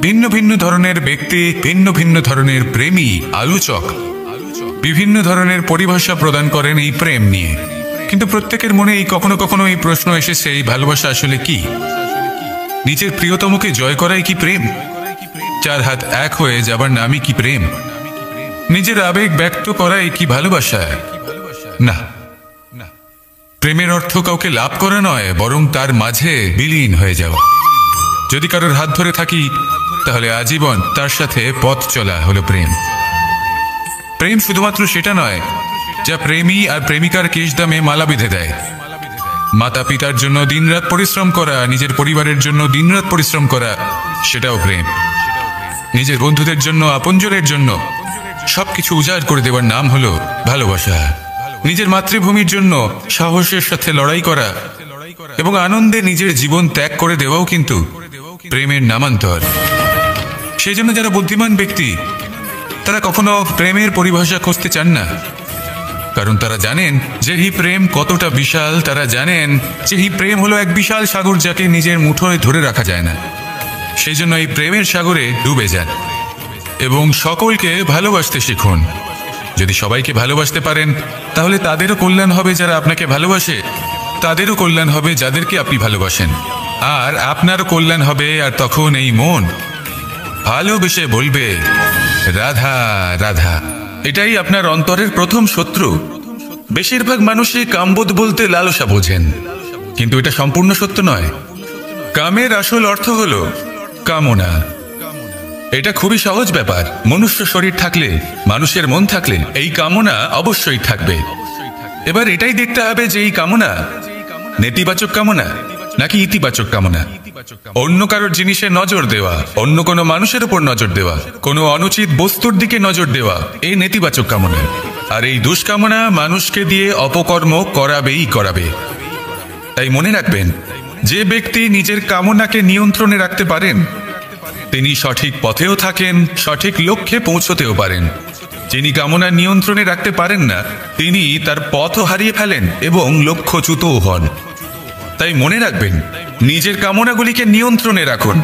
ভিন্ন ভিন্ন ধরনের ব্যক্তি, ভিন্ন ভিন্ন ধরনের প্রেমী, আলোচক বিভিন্ন ধরনের পরিভাষা প্রদান করেন এই প্রেম নিয়ে। কিন্তু প্রত্যেকের মনে কখনো কখনো এই প্রশ্ন এসেছে, এই ভালোবাসা আসলে কি? নিজের প্রিয়তমকে জয় করাই কি প্রেম? চার হাত এক হয়ে যাবার নামই কি প্রেম? নিজের আবেগ ব্যক্ত করাই কি ভালোবাসা? না, প্রেমের অর্থ কাউকে লাভ করা নয়, বরং তার মাঝে বিলীন হয়ে যাওয়া। যদি কারোর হাত ধরে থাকি তাহলে আজীবন তার সাথে পথ চলা হলো প্রেম। প্রেম শুধুমাত্র সেটা নয় যা প্রেমী আর প্রেমিকার কেশ দামে মালা বেঁধে দেয়। মাতা পিতার জন্য দিনরাত পরিশ্রম করা, নিজের পরিবারের জন্য দিনরাত পরিশ্রম করা, সেটাও প্রেম। নিজের বন্ধুদের জন্য, আপনজনের জন্য সবকিছু উজাড় করে দেওয়ার নাম হলো ভালোবাসা। নিজের মাতৃভূমির জন্য সাহসের সাথে লড়াই করা এবং আনন্দে নিজের জীবন ত্যাগ করে দেওয়াও কিন্তু প্রেমের নামান্তর। সেই জন্য যারা বুদ্ধিমান ব্যক্তি তারা কখনো প্রেমের পরিভাষা খুঁজতে চান না, কারণ তারা জানেন যে এই প্রেম কতটা বিশাল। তারা জানেন যে এই প্রেম হলো এক বিশাল সাগর যাকে নিজের মুঠোয় ধরে রাখা যায় না। সেই জন্য এই প্রেমের সাগরে ডুবে যান এবং সকলকে ভালোবাসতে শিখুন। যদি সবাইকে ভালোবাসতে পারেন তাহলে তাদেরও কল্যাণ হবে যারা আপনাকে ভালোবাসে, তাদেরও কল্যাণ হবে যাদেরকে আপনি ভালোবাসেন, আর আপনারও কল্যাণ হবে। আর তখন এই মন ভালোবেসে বলবে রাধা রাধা। এটাই আপনার অন্তরের প্রথম শত্রু। বেশিরভাগ মানুষই কামবোধ বলতে লালসা বোঝেন, কিন্তু এটা সম্পূর্ণ সত্য নয়। কামের আসল অর্থ হলো কামনা। এটা খুবই সহজ ব্যাপার। মনুষ্য শরীর থাকলে, মানুষের মন থাকলে এই কামনা অবশ্যই থাকবে। এবার এটাই দেখতে হবে যে এই কামনা নেতিবাচক কামনা নাকি ইতিবাচক কামনা। অন্য কারোর জিনিসে নজর দেওয়া, অন্য কোনো মানুষের উপর নজর দেওয়া, কোনো অনুচিত বস্তুর দিকে নজর দেওয়া, এই নেতিবাচক কামনা। আর এই দুষ্কামনা মানুষকে দিয়ে অপকর্ম করাবেই করাবে। তাই মনে রাখবেন, যে ব্যক্তি নিজের কামনাকে নিয়ন্ত্রণে রাখতে পারেন তিনি সঠিক পথেও থাকেন, সঠিক লক্ষ্যে পৌঁছতেও পারেন। যিনি কামনা নিয়ন্ত্রণে রাখতে পারেন না তিনি তার পথও হারিয়ে ফেলেন এবং লক্ষ্যচ্যুতও হন। তাই মনে রাখবেন, নিজের কামনাগুলিকে নিয়ন্ত্রণে রাখুন।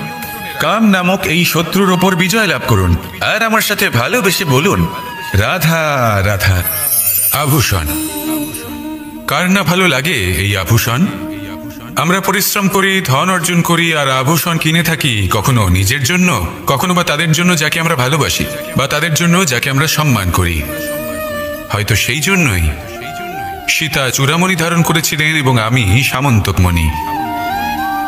কাম নামক এই শত্রুর ওপর বিজয় লাভ করুন। আর আমার সাথে ভালোবেসে বলুন রাধা রাধা। আভূষণ। কার না ভালো লাগে এই আভূষণ? আমরা পরিশ্রম করি, ধন অর্জন করি আর আভূষণ কিনে থাকি, কখনো নিজের জন্য, কখনো বা তাদের জন্য যাকে আমরা ভালোবাসি, বা তাদের জন্য যাকে আমরা সম্মান করি। হয়তো সেই জন্যই সীতা চূড়ামণি ধারণ করেছিলেন এবং আমি সামন্তকমণি।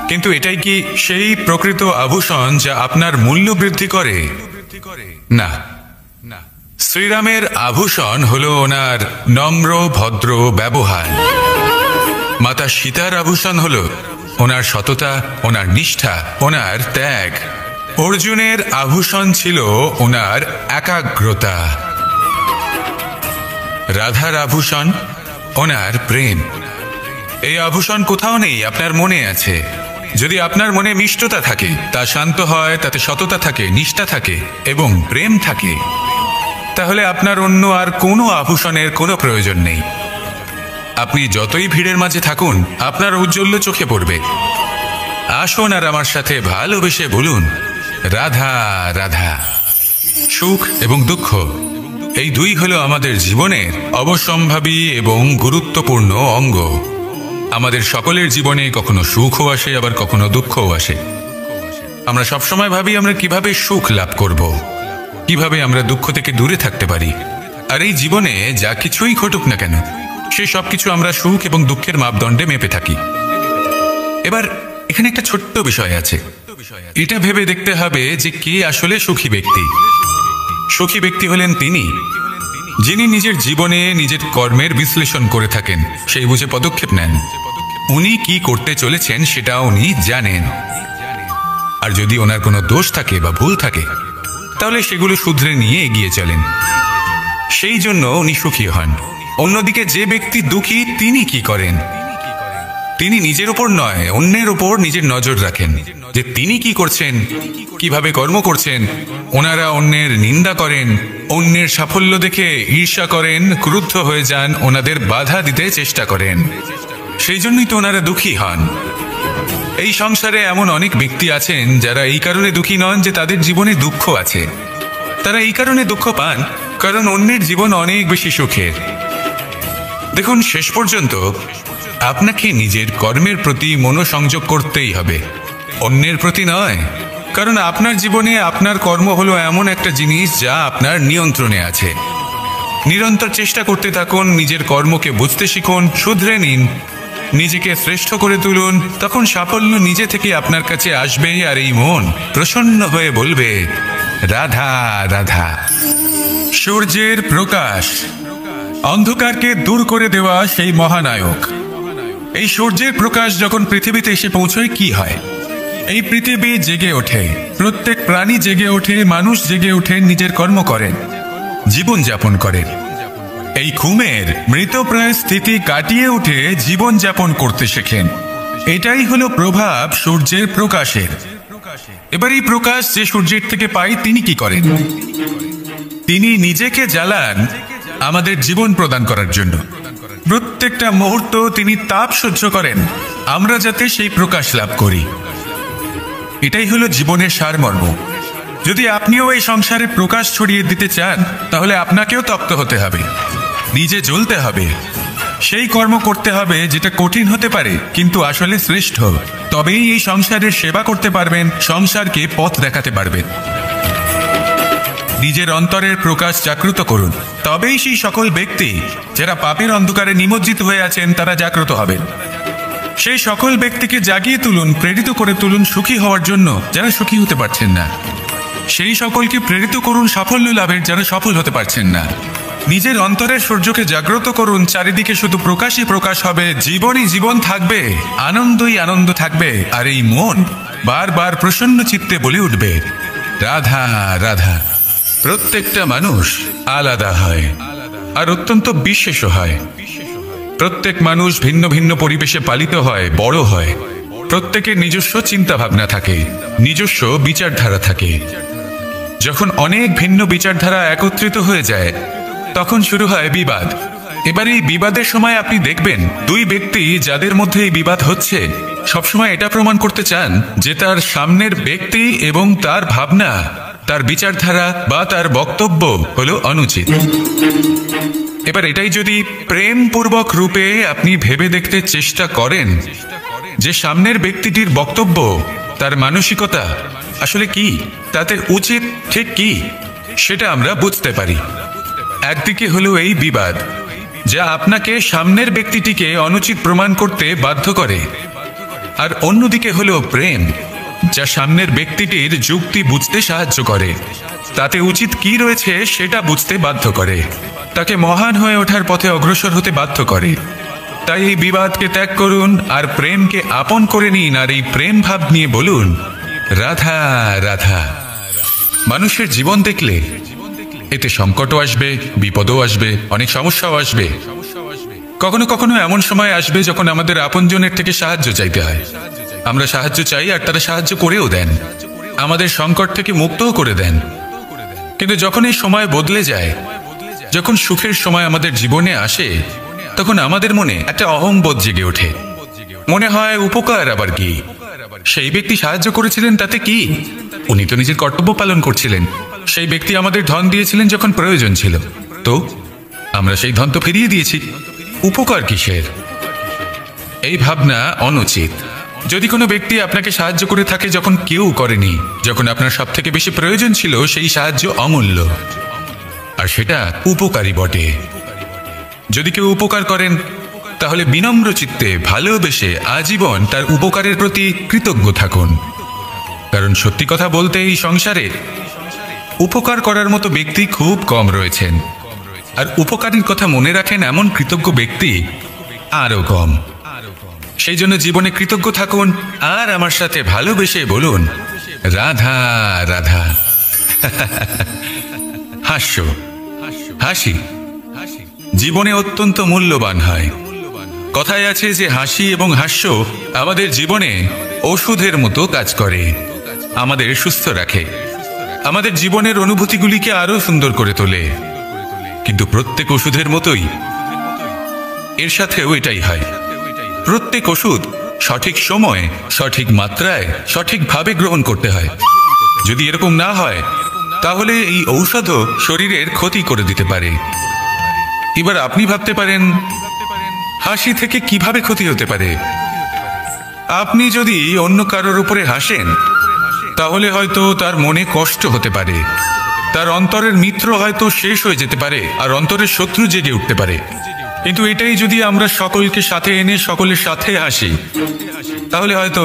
কিন্তু এটাই কি সেই প্রকৃত আভূষণ যা আপনার মূল্য বৃদ্ধি করে? না। শ্রীরামের আভূষণ হলো ওনার নম্র ভদ্র ব্যবহার। মাতা সীতার আভূষণ হলো ওনার সততা, ওনার নিষ্ঠা, ওনার ত্যাগ। অর্জুনের আভূষণ ছিল ওনার একাগ্রতা। রাধার আভূষণ ওনার প্রেম। এই আভূষণ কোথাও নেই, আপনার মনে আছে। যদি আপনার মনে মিষ্টতা থাকে, তা শান্ত হয়, তাতে সততা থাকে, নিষ্ঠা থাকে এবং প্রেম থাকে, তাহলে আপনার অন্য আর কোনো আভূষণের কোনো প্রয়োজন নেই। আপনি যতই ভিড়ের মাঝে থাকুন আপনার ঔজ্জ্বল্য চোখে পড়বে। আসুন আর আমার সাথে ভালোবেসে বলুন রাধা রাধা। সুখ এবং দুঃখ এই দুই হলো আমাদের জীবনের অবশ্যম্ভাবী এবং গুরুত্বপূর্ণ অঙ্গ। আমাদের সকলের জীবনে কখনো সুখও আসে, আবার কখনো দুঃখও আসে। আমরা সবসময় ভাবি আমরা কিভাবে সুখ লাভ করব, কিভাবে আমরা দুঃখ থেকে দূরে থাকতে পারি। আর এই জীবনে যা কিছুই ঘটুক না কেন, সেই সবকিছু আমরা সুখ এবং দুঃখের মাপদণ্ডে মেপে থাকি। এবার এখানে একটা ছোট্ট বিষয় আছে। এটা ভেবে দেখতে হবে যে কে আসলে সুখী ব্যক্তি। সুখী ব্যক্তি হলেন তিনি যিনি নিজের জীবনে নিজের কর্মের বিশ্লেষণ করে থাকেন, সেই বুঝে পদক্ষেপ নেন। উনি কি করতে চলেছেন সেটা উনি জানেন। আর যদি ওনার কোনো দোষ থাকে বা ভুল থাকে তাহলে সেগুলো শুধরে নিয়ে এগিয়ে চলেন। সেই জন্য উনি সুখী হন। অন্যদিকে যে ব্যক্তি দুঃখী তিনি কি করেন? তিনি নিজের উপর নয়, অন্যের উপর নিজের নজর রাখেন যে তিনি কি করছেন, কিভাবে কর্ম করছেন। ওনারা অন্যের নিন্দা করেন, অন্যের সাফল্য দেখে ঈর্ষা করেন, ক্রুদ্ধ হয়ে যান, ওনাদের বাধা দিতে চেষ্টা করেন। সেই জন্যই তো ওনারা দুঃখী হন। এই সংসারে এমন অনেক ব্যক্তি আছেন যারা এই কারণে দুঃখী নন যে তাদের জীবনে দুঃখ আছে। তারা এই কারণে দুঃখ পান কারণ অন্যের জীবন অনেক বেশি সুখের। দেখুন, শেষ পর্যন্ত আপনাকে নিজের কর্মের প্রতি মনোসংযোগ করতেই হবে, অন্যের প্রতি নয়। কারণ আপনার জীবনে আপনার কর্ম হলো এমন একটা জিনিস যা আপনার নিয়ন্ত্রণে আছে। নিরন্তর চেষ্টা করতে থাকুন, নিজের কর্মকে বুঝতে শিখুন, শুধরে নিন, নিজেকে শ্রেষ্ঠ করে তুলুন। তখন সাফল্য নিজে থেকে আপনার কাছে আসবে, আর এই মন প্রসন্ন হয়ে বলবে, রাধা রাধা। সূর্যের প্রকাশ অন্ধকারকে দূর করে দেওয়া সেই মহানায়ক। এই সূর্যের প্রকাশ যখন পৃথিবীতে এসে পৌঁছয় কি হয়? এই পৃথিবী জেগে ওঠে, প্রত্যেক প্রাণী জেগে ওঠে, মানুষ জেগে ওঠে, নিজের কর্ম করেন, জীবন যাপন করেন। এই ঘুমের মৃতপ্রায় স্থিতি কাটিয়ে উঠে জীবন যাপন করতে শেখেন। এটাই হলো প্রভাব সূর্যের প্রকাশের। এবার এই প্রকাশ যে সূর্যের থেকে পাই, তিনি কি করেন? তিনি নিজেকে জ্বালান আমাদের জীবন প্রদান করার জন্য। প্রত্যেকটা মুহূর্ত তিনি তাপ সহ্য করেন আমরা যাতে সেই প্রকাশ লাভ করি। এটাই হলো জীবনের সারমর্ম। যদি আপনিও এই সংসারে প্রকাশ ছড়িয়ে দিতে চান, তাহলে আপনাকেও তপ্ত হতে হবে, নিজে জ্বলতে হবে, সেই কর্ম করতে হবে যেটা কঠিন হতে পারে কিন্তু আসলে শ্রেষ্ঠ। তবেই এই সংসারের সেবা করতে পারবেন, সংসারকে পথ দেখাতে পারবেন। নিজের অন্তরের প্রকাশ জাগ্রত করুন, তবেই সেই সকল ব্যক্তি যারা পাপের অন্ধকারে নিমজ্জিত হয়ে আছেন তারা জাগ্রত হবেন। সেই সকল ব্যক্তিকে জাগিয়ে তুলুন, প্রেরিত করে তুলুন সুখী হওয়ার জন্য যারা সুখী হতে পারছেন না। সেই সকলকে প্রেরিত করুন সাফল্য লাভের যারা সফল হতে পারছেন না। নিজের অন্তরের সূর্যকে জাগ্রত করুন, চারিদিকে শুধু প্রকাশই প্রকাশ হবে, জীবনই জীবন থাকবে, আনন্দই আনন্দ থাকবে। আর এই মন বারবার প্রসন্ন চিত্তে বলে উঠবে, রাধা রাধা। প্রত্যেকটা মানুষ আলাদা হয় আর অত্যন্ত বিশেষ হয়। প্রত্যেক মানুষ ভিন্ন ভিন্ন পরিবেশে পালিত হয়, বড় হয়। প্রত্যেকের নিজস্ব চিন্তা ভাবনা থাকে, নিজস্ব বিচারধারা থাকে। যখন অনেক ভিন্ন বিচারধারা একত্রিত হয়ে যায়, তখন শুরু হয় বিবাদ। এবার এই বিবাদের সময় আপনি দেখবেন দুই ব্যক্তি যাদের মধ্যে এই বিবাদ হচ্ছে সবসময় এটা প্রমাণ করতে চান যে তার সামনের ব্যক্তি এবং তার ভাবনা, তার বিচারধারা বা তার বক্তব্য হলো অনুচিত। এবার এটাই যদি প্রেমপূর্বক রূপে আপনি ভেবে দেখতে চেষ্টা করেন যে সামনের ব্যক্তিটির বক্তব্য, তার মানসিকতা আসলে কি, তাতে উচিত ঠিক কি, সেটা আমরা বুঝতে পারি। একদিকে হলো এই বিবাদ যা আপনাকে সামনের ব্যক্তিটিকে অনুচিত প্রমাণ করতে বাধ্য করে, আর অন্যদিকে হলো প্রেম যা সামনের ব্যক্তিটির যুক্তি বুঝতে সাহায্য করে, তাতে উচিত কি রয়েছে সেটা বুঝতে বাধ্য করে, তাকে মহান হয়ে ওঠার পথে অগ্রসর হতে বাধ্য করে। তাই এই বিবাদকে ত্যাগ করুন আর প্রেমকে আপন করে নিন, আর এই প্রেম ভাব নিয়ে বলুন, রাধা রাধা। মানুষের জীবন দেখলে এতে সংকটও আসবে, বিপদও আসবে, অনেক সমস্যাও আসবে। কখনো কখনো এমন সময় আসবে যখন আমাদের আপনজনের থেকে সাহায্য চাইতে হয়। আমরা সাহায্য চাই আর তারা সাহায্য করেও দেন, আমাদের সংকট থেকে মুক্তও করে দেন। কিন্তু যখন এই সময় বদলে যায়, যখন সুখের সময় আমাদের জীবনে আসে, তখন আমাদের মনে একটা অহংবোধ জেগে ওঠে। মনে হয় উপকার আবার কি, সেই ব্যক্তি সাহায্য করেছিলেন তাতে কি, উনি তো নিজের কর্তব্য পালন করছিলেন। সেই ব্যক্তি আমাদের ধন দিয়েছিলেন যখন প্রয়োজন ছিল, তো আমরা সেই ধন তো ফিরিয়ে দিয়েছি, উপকার কিসের? এই ভাবনা অনুচিত। যদি কোনো ব্যক্তি আপনাকে সাহায্য করে থাকে যখন কেউ করেনি, যখন আপনার সব থেকে বেশি প্রয়োজন ছিল, সেই সাহায্য অমূল্য আর সেটা উপকারী বটে। যদি কেউ উপকার করেন তাহলে বিনম্র চিত্তে ভালোবেসে আজীবন তার উপকারের প্রতি কৃতজ্ঞ থাকুন। কারণ সত্যি কথা বলতে এই সংসারে উপকার করার মতো ব্যক্তি খুব কম রয়েছেন, আর উপকারের কথা মনে রাখেন এমন কৃতজ্ঞ ব্যক্তি আরো কম। সেই জন্য জীবনে কৃতজ্ঞ থাকুন আর আমার সাথে ভালোবেসে বলুন, রাধা রাধা। হাস্য, হাসি জীবনে অত্যন্ত মূল্যবান হয়। কথায় আছে যে হাসি এবং হাস্য আমাদের জীবনে ওষুধের মতো কাজ করে, আমাদের সুস্থ রাখে, আমাদের জীবনের অনুভূতিগুলিকে আরো সুন্দর করে তোলে। কিন্তু প্রত্যেক ওষুধের মতোই এর সাথেও এটাই হয়, প্রত্যেক ওষুধ সঠিক সময়ে, সঠিক মাত্রায়, সঠিকভাবে গ্রহণ করতে হয়। যদি এরকম না হয় তাহলে এই ঔষধও শরীরের ক্ষতি করে দিতে পারে। এবার আপনি ভাবতে পারেন, হাসি থেকে কিভাবে ক্ষতি হতে পারে? আপনি যদি অন্য কারোর উপরে হাসেন তাহলে হয়তো তার মনে কষ্ট হতে পারে, তার অন্তরের মিত্র হয়তো শেষ হয়ে যেতে পারে, আর অন্তরের শত্রু জেগে উঠতে পারে। কিন্তু এটাই যদি আমরা সকলকে সাথে এনে সকলের সাথে হাসি, তাহলে হয়তো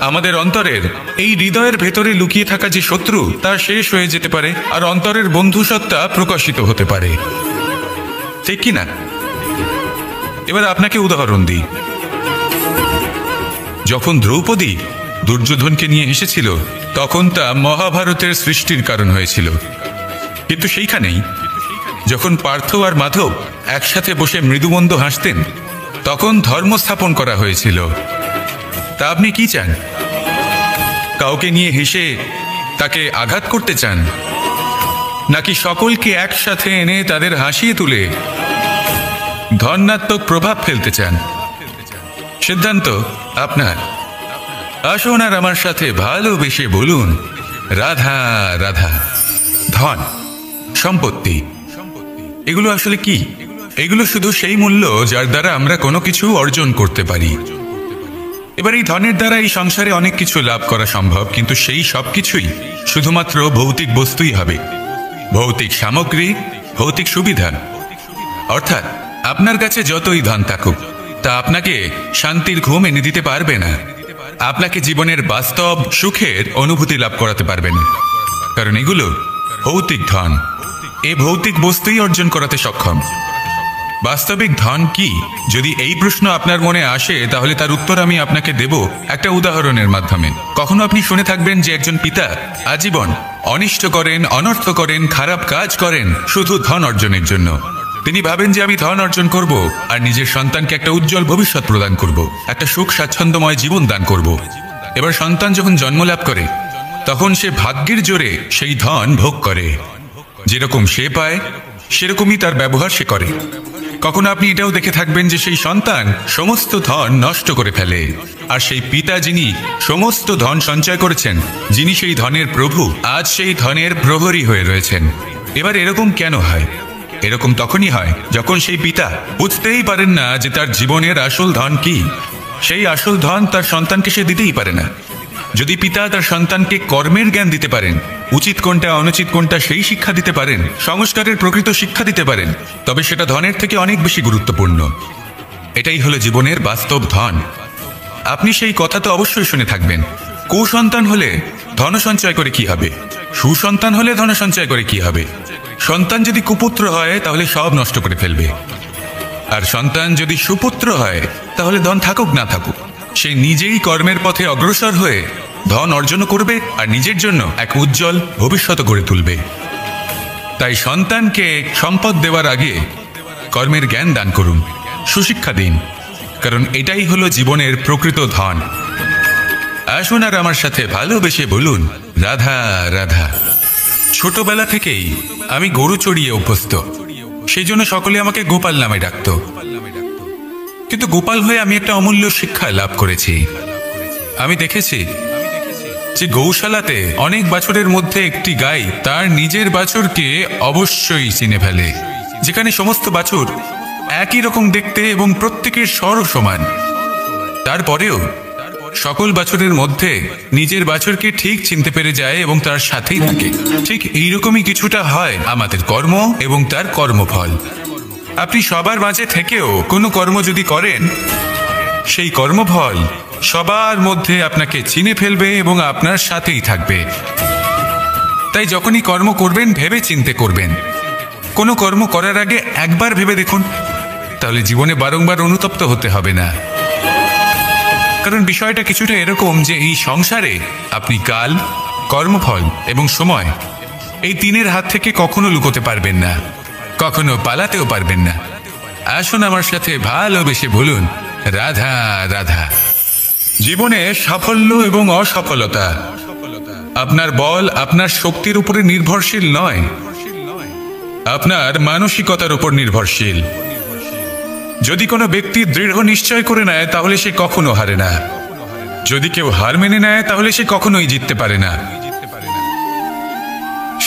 আমাদের অন্তরের এই হৃদয়ের ভেতরে লুকিয়ে থাকা যে শত্রু তা শেষ হয়ে যেতে পারে, আর অন্তরের বন্ধুসত্তা প্রকাশিত হতে পারে। ঠিক কি না? এবার আপনাকে উদাহরণ দিই। যখন দ্রৌপদী দুর্যোধনকে নিয়ে এসেছিল তখন তা মহাভারতের সৃষ্টির কারণ হয়েছিল। কিন্তু সেইখানেই যখন পার্থ আর মাধব একসাথে বসে মৃদুমন্দ হাসতেন তখন ধর্ম স্থাপন করা হয়েছিল। তা আপনি কি চান? কাউকে নিয়ে হেসে তাকে আঘাত করতে চান, নাকি সকলকে একসাথে এনে তাদের হাসিয়ে তুলে ধনাত্মক প্রভাব ফেলতে চান? সিদ্ধান্ত আপনার। আসুন আর আমার সাথে ভালোবেসে বলুন, রাধা রাধা। ধন, সম্পত্তি, এগুলো আসলে কি? এগুলো শুধু সেই মূল্য যার দ্বারা আমরা কোনো কিছু অর্জন করতে পারি। এবার এই ধনের দ্বারা এই সংসারে অনেক কিছু লাভ করা সম্ভব, কিন্তু সেই সব কিছুই শুধুমাত্র ভৌতিক বস্তুই হবে, ভৌতিক সামগ্রী, ভৌতিক সুবিধা। অর্থাৎ আপনার কাছে যতই ধন থাকুক তা আপনাকে শান্তির ঘুম এনে দিতে পারবে না, আপনাকে জীবনের বাস্তব সুখের অনুভূতি লাভ করাতে পারবে না, কারণ এগুলো ভৌতিক ধন। এ ভৌতিক বস্তুই অর্জন করাতে সক্ষম। বাস্তবিক ধন কি? যদি এই প্রশ্ন আপনার মনে আসে তাহলে তার উত্তর আমি আপনাকে দেব একটা উদাহরণের মাধ্যমে। কখনো আপনি শুনে থাকবেন যে একজন পিতা আজীবন অনিষ্ট করেন, অনর্থ করেন, খারাপ কাজ করেন শুধু ধন অর্জনের জন্য। তিনি ভাবেন যে আমি ধন অর্জন করব আর নিজের সন্তানকে একটা উজ্জ্বল ভবিষ্যৎ প্রদান করব, একটা সুখ স্বাচ্ছন্দ্যময় জীবন দান করব। এবার সন্তান যখন জন্ম লাভ করে তখন সে ভাগ্যের জোরে সেই ধন ভোগ করে। যেরকম সে পায় সেরকমই তার ব্যবহার সে করে। কখনো আপনি এটাও দেখে থাকবেন যে সেই সন্তান সমস্ত ধন নষ্ট করে ফেলে, আর সেই পিতা যিনি সমস্ত ধন সঞ্চয় করেছেন, যিনি সেই ধনের প্রভু, আজ সেই ধনের প্রহরী হয়ে রয়েছেন। এবার এরকম কেন হয়? এরকম তখনই হয় যখন সেই পিতা বুঝতেই পারেন না যে তার জীবনের আসল ধন কি। সেই আসল ধন তার সন্তানকে সে দিতেই পারে না। যদি পিতা তার সন্তানকে কর্মের জ্ঞান দিতে পারেন, উচিত কোনটা অনুচিত কোনটা সেই শিক্ষা দিতে পারেন, সংস্কারের প্রকৃত শিক্ষা দিতে পারেন, তবে সেটা ধনের থেকে অনেক বেশি গুরুত্বপূর্ণ। এটাই হলো জীবনের বাস্তব ধন। আপনি সেই কথা তো অবশ্যই শুনে থাকবেন, কুসন্তান হলে ধন সঞ্চয় করে কি হবে, সুসন্তান হলে ধন সঞ্চয় করে কি হবে। সন্তান যদি কুপুত্র হয় তাহলে সব নষ্ট করে ফেলবে, আর সন্তান যদি সুপুত্র হয় তাহলে ধন থাকুক না থাকুক সে নিজেই কর্মের পথে অগ্রসর হয়ে ধন অর্জন করবে আর নিজের জন্য এক উজ্জ্বল ভবিষ্যৎ গড়ে তুলবে। তাই সন্তানকে সম্পদ দেওয়ার আগে কর্মের জ্ঞান দান করুন, সুশিক্ষা দিন, কারণ এটাই হলো জীবনের প্রকৃত ধন। আসুন আর আমার সাথে ভালোবেসে বলুন, রাধা রাধা। ছোটবেলা থেকেই আমি গরু চড়িয়ে অভ্যস্ত, সেই জন্য সকলে আমাকে গোপাল নামে ডাকত। কিন্তু গোপাল হয়ে আমি একটা অমূল্য শিক্ষা লাভ করেছি। আমি দেখেছি যে গৌশালাতে অনেক বাছুরের মধ্যে একটি গাই তার নিজের বাছুরকে অবশ্যই চিনে ফেলে, যেখানে সমস্ত বাছুর একই রকম দেখতে এবং প্রত্যেকের স্বর সমান। তারপরেও সকল বাছুরের মধ্যে নিজের বাছুরকে ঠিক চিনতে পেরে যায় এবং তার সাথেই থাকে। ঠিক এইরকমই কিছুটা হয় আমাদের কর্ম এবং তার কর্মফল। আপনি সবার মাঝে থেকেও কোনো কর্ম যদি করেন, সেই কর্মফল সবার মধ্যে আপনাকে চিনে ফেলবে এবং আপনার সাথেই থাকবে। তাই যখনই কর্ম করবেন ভেবে চিন্তে করবেন। কোনো কর্ম করার আগে একবার ভেবে দেখুন, তাহলে জীবনে বারংবার অনুতপ্ত হতে হবে না। কারণ বিষয়টা কিছুটা এরকম যে এই সংসারে আপনি কাল, কর্মফল এবং সময় এই তিনের হাত থেকে কখনো লুকোতে পারবেন না, কখনো পালাতেও পারবেন না। আসুন আমার সাথে ভালোবেসে বলুন, রাধা রাধা। জীবনে সাফল্য এবং অসফলতা আপনার বল, আপনার শক্তির উপরে নির্ভরশীল নয়, আপনার মানসিকতার উপর নির্ভরশীল। যদি কোনো ব্যক্তি দৃঢ় নিশ্চয় করে নেয় তাহলে সে কখনো হারে না। যদি কেউ হার মেনে নেয় তাহলে সে কখনোই জিততে পারে না।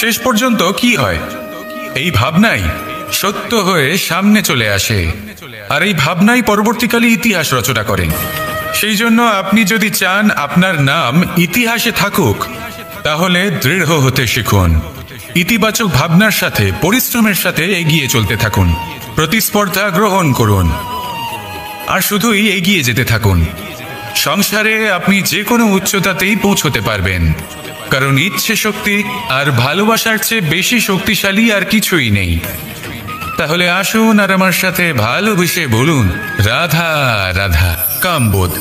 শেষ পর্যন্ত কি হয়, এই ভাবনাই সত্য হয়ে সামনে চলে আসে, আর এই ভাবনাই পরবর্তীকালে ইতিহাস রচনা করে। সেই জন্য আপনি যদি চান আপনার নাম ইতিহাসে থাকুক, তাহলে দৃঢ় হতে শিখুন। ইতিবাচক ভাবনার সাথে পরিশ্রমের সাথে এগিয়ে চলতে থাকুন, প্রতিস্পর্ধা গ্রহণ করুন, আর শুধুই এগিয়ে যেতে থাকুন। সংসারে আপনি যে কোনো উচ্চতাতেই পৌঁছতে পারবেন, কারণ ইচ্ছে শক্তি আর ভালোবাসার চেয়ে বেশি শক্তিশালী আর কিছুই নেই। তাহলে আসুন আর আমার সাথে ভালোবেসে বলুন, রাধা রাধা। কামবোধ।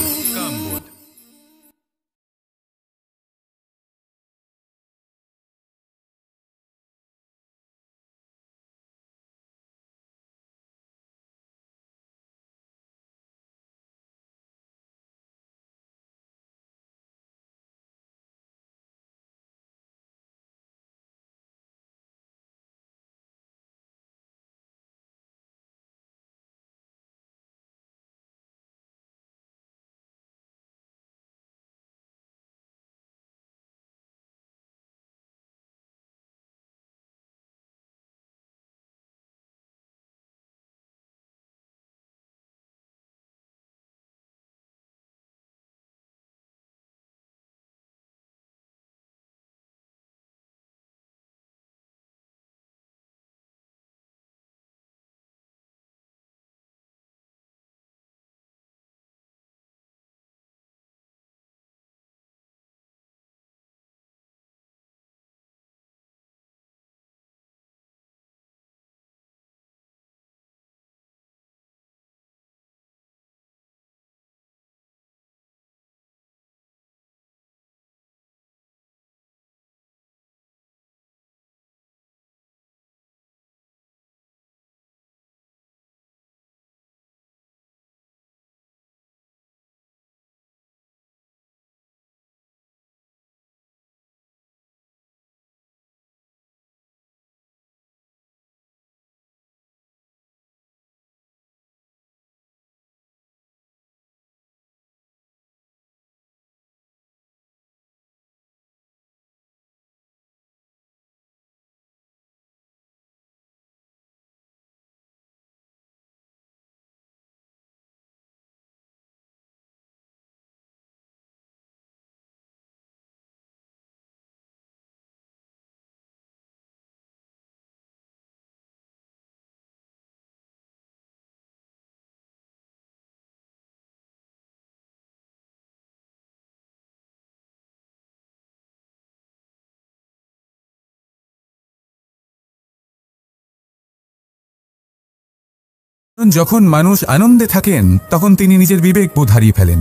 যখন মানুষ আনন্দে থাকেন তখন তিনি নিজের বিবেক বোধ হারিয়ে ফেলেন।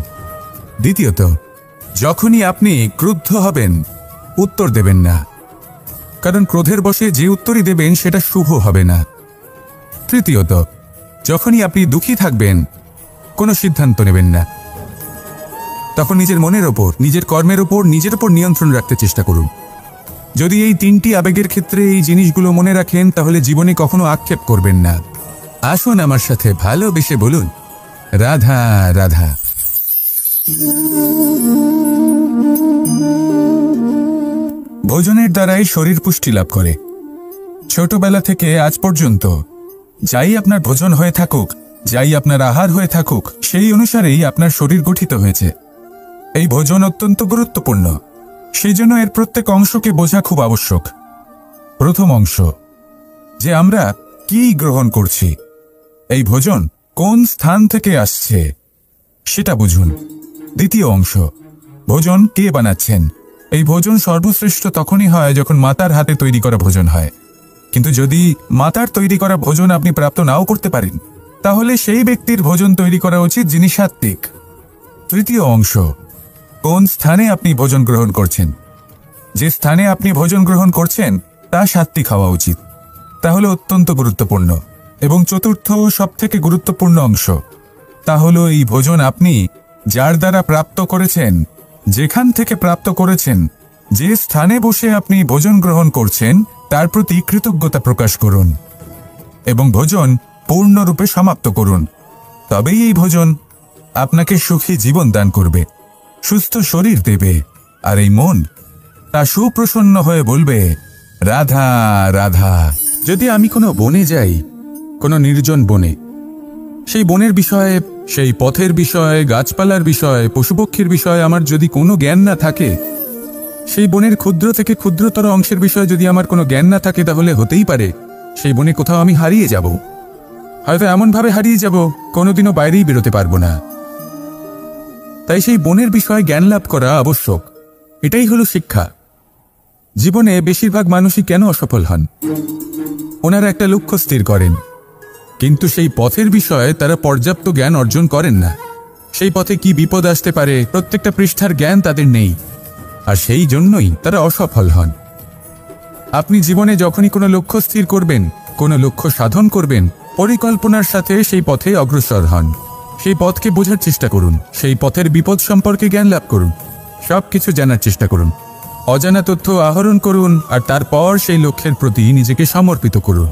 দ্বিতীয়ত, যখনই আপনি ক্রুদ্ধ হবেন উত্তর দেবেন না, কারণ ক্রোধের বশে যে উত্তরই দেবেন সেটা শুভ হবে না। তৃতীয়ত, যখনই আপনি দুঃখী থাকবেন কোনো সিদ্ধান্ত নেবেন না, তখন নিজের মনের ওপর, নিজের কর্মের ওপর, নিজের ওপর নিয়ন্ত্রণ রাখতে চেষ্টা করুন। যদি এই তিনটি আবেগের ক্ষেত্রে এই জিনিসগুলো মনে রাখেন তাহলে জীবনে কখনো আক্ষেপ করবেন না। আসুন আমার সাথে ভালোবেসে বলুন, রাধা রাধা। ভোজনের দ্বারাই শরীর পুষ্টি লাভ করে। ছোটবেলা থেকে আজ পর্যন্ত যাই আপনার ভোজন হয়ে থাকুক, যাই আপনার আহার হয়ে থাকুক, সেই অনুসারেই আপনার শরীর গঠিত হয়েছে। এই ভোজন অত্যন্ত গুরুত্বপূর্ণ, সেই জন্য এর প্রত্যেক অংশকে বোঝা খুব আবশ্যক। প্রথম অংশ, যে আমরা কি গ্রহণ করছি, এই ভোজন কোন স্থান থেকে আসছে সেটা বুঝুন। দ্বিতীয় অংশ, ভোজন কে বানাচ্ছেন। এই ভোজন সর্বশ্রেষ্ঠ তখনই হয় যখন মাতার হাতে তৈরি করা ভোজন হয়, কিন্তু যদি মাতার তৈরি করা ভোজন আপনি প্রাপ্ত নাও করতে পারেন তাহলে সেই ব্যক্তির ভোজন তৈরি করা উচিত যিনি সাত্ত্বিক। তৃতীয় অংশ, কোন স্থানে আপনি ভোজন গ্রহণ করছেন। যে স্থানে আপনি ভোজন গ্রহণ করছেন তা সাত্ত্বিক হওয়া উচিত, তাহলে অত্যন্ত গুরুত্বপূর্ণ। এবং চতুর্থ সবথেকে গুরুত্বপূর্ণ অংশ, তা হলো এই ভোজন আপনি যার দ্বারা প্রাপ্ত করেছেন, যেখান থেকে প্রাপ্ত করেছেন, যে স্থানে বসে আপনি ভোজন গ্রহণ করছেন তার প্রতি কৃতজ্ঞতা প্রকাশ করুন এবং ভোজন পূর্ণরূপে সমাপ্ত করুন। তবেই এই ভোজন আপনাকে সুখী জীবন দান করবে। সুস্থ শরীর দেবে, আর এই মন তা সুপ্রসন্ন হয়ে বলবে রাধা রাধা। যদি আমি কোনো বনে যাই, কোনো নির্জন বনে, সেই বনের বিষয়ে, সেই পথের বিষয়ে, গাছপালার বিষয়ে, পশুপক্ষীর বিষয়ে আমার যদি কোনো জ্ঞান না থাকে, সেই বনের ক্ষুদ্র থেকে ক্ষুদ্রতর অংশের বিষয়ে যদি আমার কোনো জ্ঞান না থাকে, তাহলে হতেই পারে সেই বনে কোথাও আমি হারিয়ে যাব। হয়তো এমনভাবে হারিয়ে যাব কোনোদিনও বাইরেই বেরোতে পারবো না। তাই সেই বনের বিষয়ে জ্ঞান লাভ করা আবশ্যক। এটাই হলো শিক্ষা। জীবনে বেশিরভাগ মানুষই কেন অসফল হন? ওনারা একটা লক্ষ্য স্থির করেন, কিন্তু সেই পথের বিষয়ে তারা পর্যাপ্ত জ্ঞান অর্জন করেন না। সেই পথে কি বিপদ আসতে পারে প্রত্যেকটা পৃষ্ঠার জ্ঞান তাদের নেই, আর সেই জন্যই তারা অসফল হন। আপনি জীবনে যখনই কোনো লক্ষ্য স্থির করবেন, কোনো লক্ষ্য সাধন করবেন, পরিকল্পনার সাথে সেই পথে অগ্রসর হন। সেই পথকে বোঝার চেষ্টা করুন, সেই পথের বিপদ সম্পর্কে জ্ঞান লাভ করুন, সব কিছু জানার চেষ্টা করুন, অজানা তথ্য আহরণ করুন, আর তারপর সেই লক্ষ্যের প্রতি নিজেকে সমর্পিত করুন।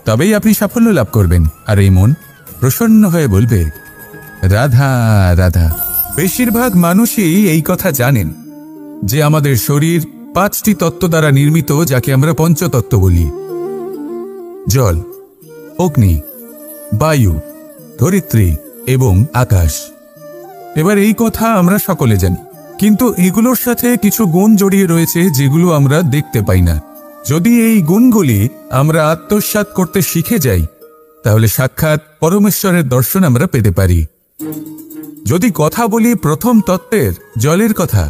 তবেই আপনি সাফল্য লাভ করবেন। আর এই মন প্রসন্ন হয়ে বলবে রাধা রাধা। বেশিরভাগ মানুষই এই কথা জানেন যে আমাদের শরীর 5টি তত্ত্ব দ্বারা নির্মিত, যাকে আমরা পঞ্চতত্ত্ব বলি। জল, অগ্নি, বায়ু, ধরিত্রী এবং আকাশ। এবার এই কথা আমরা সকলে জানি, কিন্তু এগুলোর সাথে কিছু গুণ জড়িয়ে রয়েছে যেগুলো আমরা দেখতে পাই না। যদি এই গুণগুলি আমরা আত্মসাৎ করতে শিখে যাই, তাহলে সাক্ষাৎ পরমেশ্বরের দর্শন আমরা পেতে পারি। যদি কথা বলি প্রথম তত্ত্বের, জলের কথা,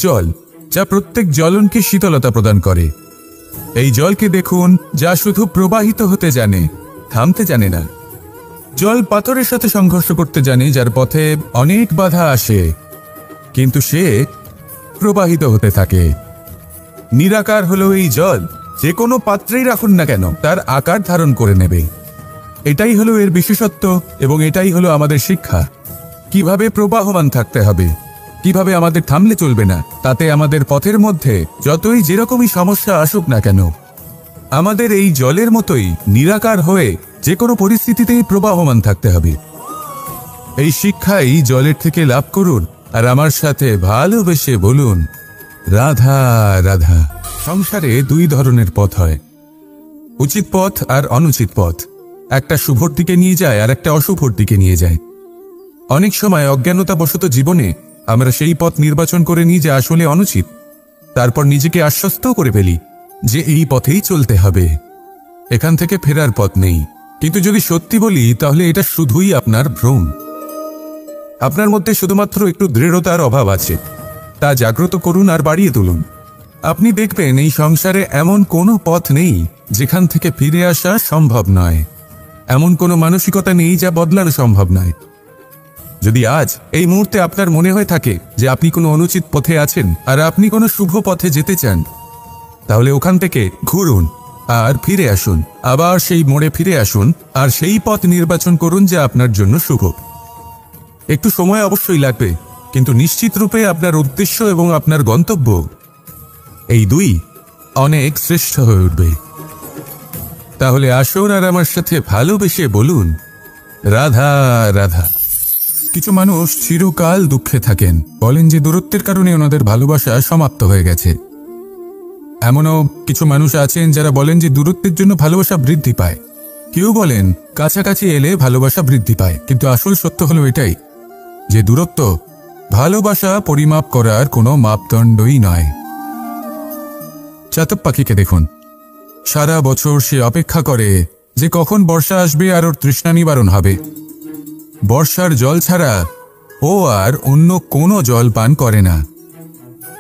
জল যা প্রত্যেক জ্বলনকে শীতলতা প্রদান করে। এই জলকে দেখুন, যা শুধু প্রবাহিত হতে জানে, থামতে জানে না। জল পাথরের সাথে সংঘর্ষ করতে জানে, যার পথে অনেক বাধা আসে, কিন্তু সে প্রবাহিত হতে থাকে। নিরাকার হলো এই জল, যে কোনো পাত্রেই রাখুন না কেন তার আকার ধারণ করে নেবে। এটাই হলো এর বিশেষত্ব, এবং এটাই হলো আমাদের শিক্ষা। কিভাবে প্রবাহমান থাকতে হবে, কিভাবে আমাদের থামলে চলবে না, তাতে আমাদের পথের মধ্যে যতই যেরকমই সমস্যা আসুক না কেন, আমাদের এই জলের মতোই নিরাকার হয়ে যে কোনো পরিস্থিতিতেই প্রবাহমান থাকতে হবে। এই শিক্ষাই জলের থেকে লাভ করুন, আর আমার সাথে ভালোবেসে বলুন রাধা রাধা। সংসারে 2 ধরনের পথ হয়, উচিত পথ আর অনুচিত পথ। একটা শুভর দিকে নিয়ে যায়, আর একটা অশুভর দিকে নিয়ে যায়। অনেক সময় অজ্ঞানতাবশত জীবনে আমরা সেই পথ নির্বাচন করে নিই যা আসলে অনুচিত। তারপর নিজেকে আশ্বস্ত করে ফেলি যে এই পথেই চলতে হবে, এখান থেকে ফেরার পথ নেই। কিন্তু যদি সত্যি বলি, তাহলে এটা শুধুই আপনার ভ্রম। আপনার মধ্যে শুধুমাত্র একটু দৃঢ়তার অভাব আছে, তা জাগ্রত করুন আর বাড়িয়ে তুলুন। আপনি দেখবেন এই সংসারে এমন কোনো পথ নেই যেখান থেকে ফিরে আসা সম্ভব নয়, এমন কোনো মানসিকতা নেই যা বদলানো সম্ভব নয়। যদি আজ এই মুহূর্তে আপনার মনে হয়ে থাকে যে আপনি কোনো অনুচিত পথে আছেন আর আপনি কোনো শুভ পথে যেতে চান, তাহলে ওখান থেকে ঘুরুন আর ফিরে আসুন, আবার সেই মোড়ে ফিরে আসুন, আর সেই পথ নির্বাচন করুন যা আপনার জন্য শুভ। একটু সময় অবশ্যই লাগবে, কিন্তু নিশ্চিত রূপে আপনার উদ্দেশ্য এবং আপনার গন্তব্য এই 2 অনেক শ্রেষ্ঠ হয়ে উঠবে। তাহলে আসুন আর আমার সাথে ভালোবেসে বলুন রাধা রাধা। কিছু মানুষ চিরকাল দুঃখে থাকেন, বলেন যে দূরত্বের কারণে ওনাদের ভালোবাসা সমাপ্ত হয়ে গেছে। এমনও কিছু মানুষ আছেন যারা বলেন যে দূরত্বের জন্য ভালোবাসা বৃদ্ধি পায়। কেউ বলেন কাছাকাছি এলে ভালোবাসা বৃদ্ধি পায়, কিন্তু আসল সত্য হলো এটাই যে দূরত্ব ভালোবাসা পরিমাপ করার কোনো মাপদণ্ডই নয়। চাতক পাখিকে দেখুন, সারা বছর সে অপেক্ষা করে যে কখন বর্ষা আসবে আর ওর তৃষ্ণা নিবারণ হবে। বর্ষার জল ছাড়া ও আর অন্য কোনো জল পান করে না।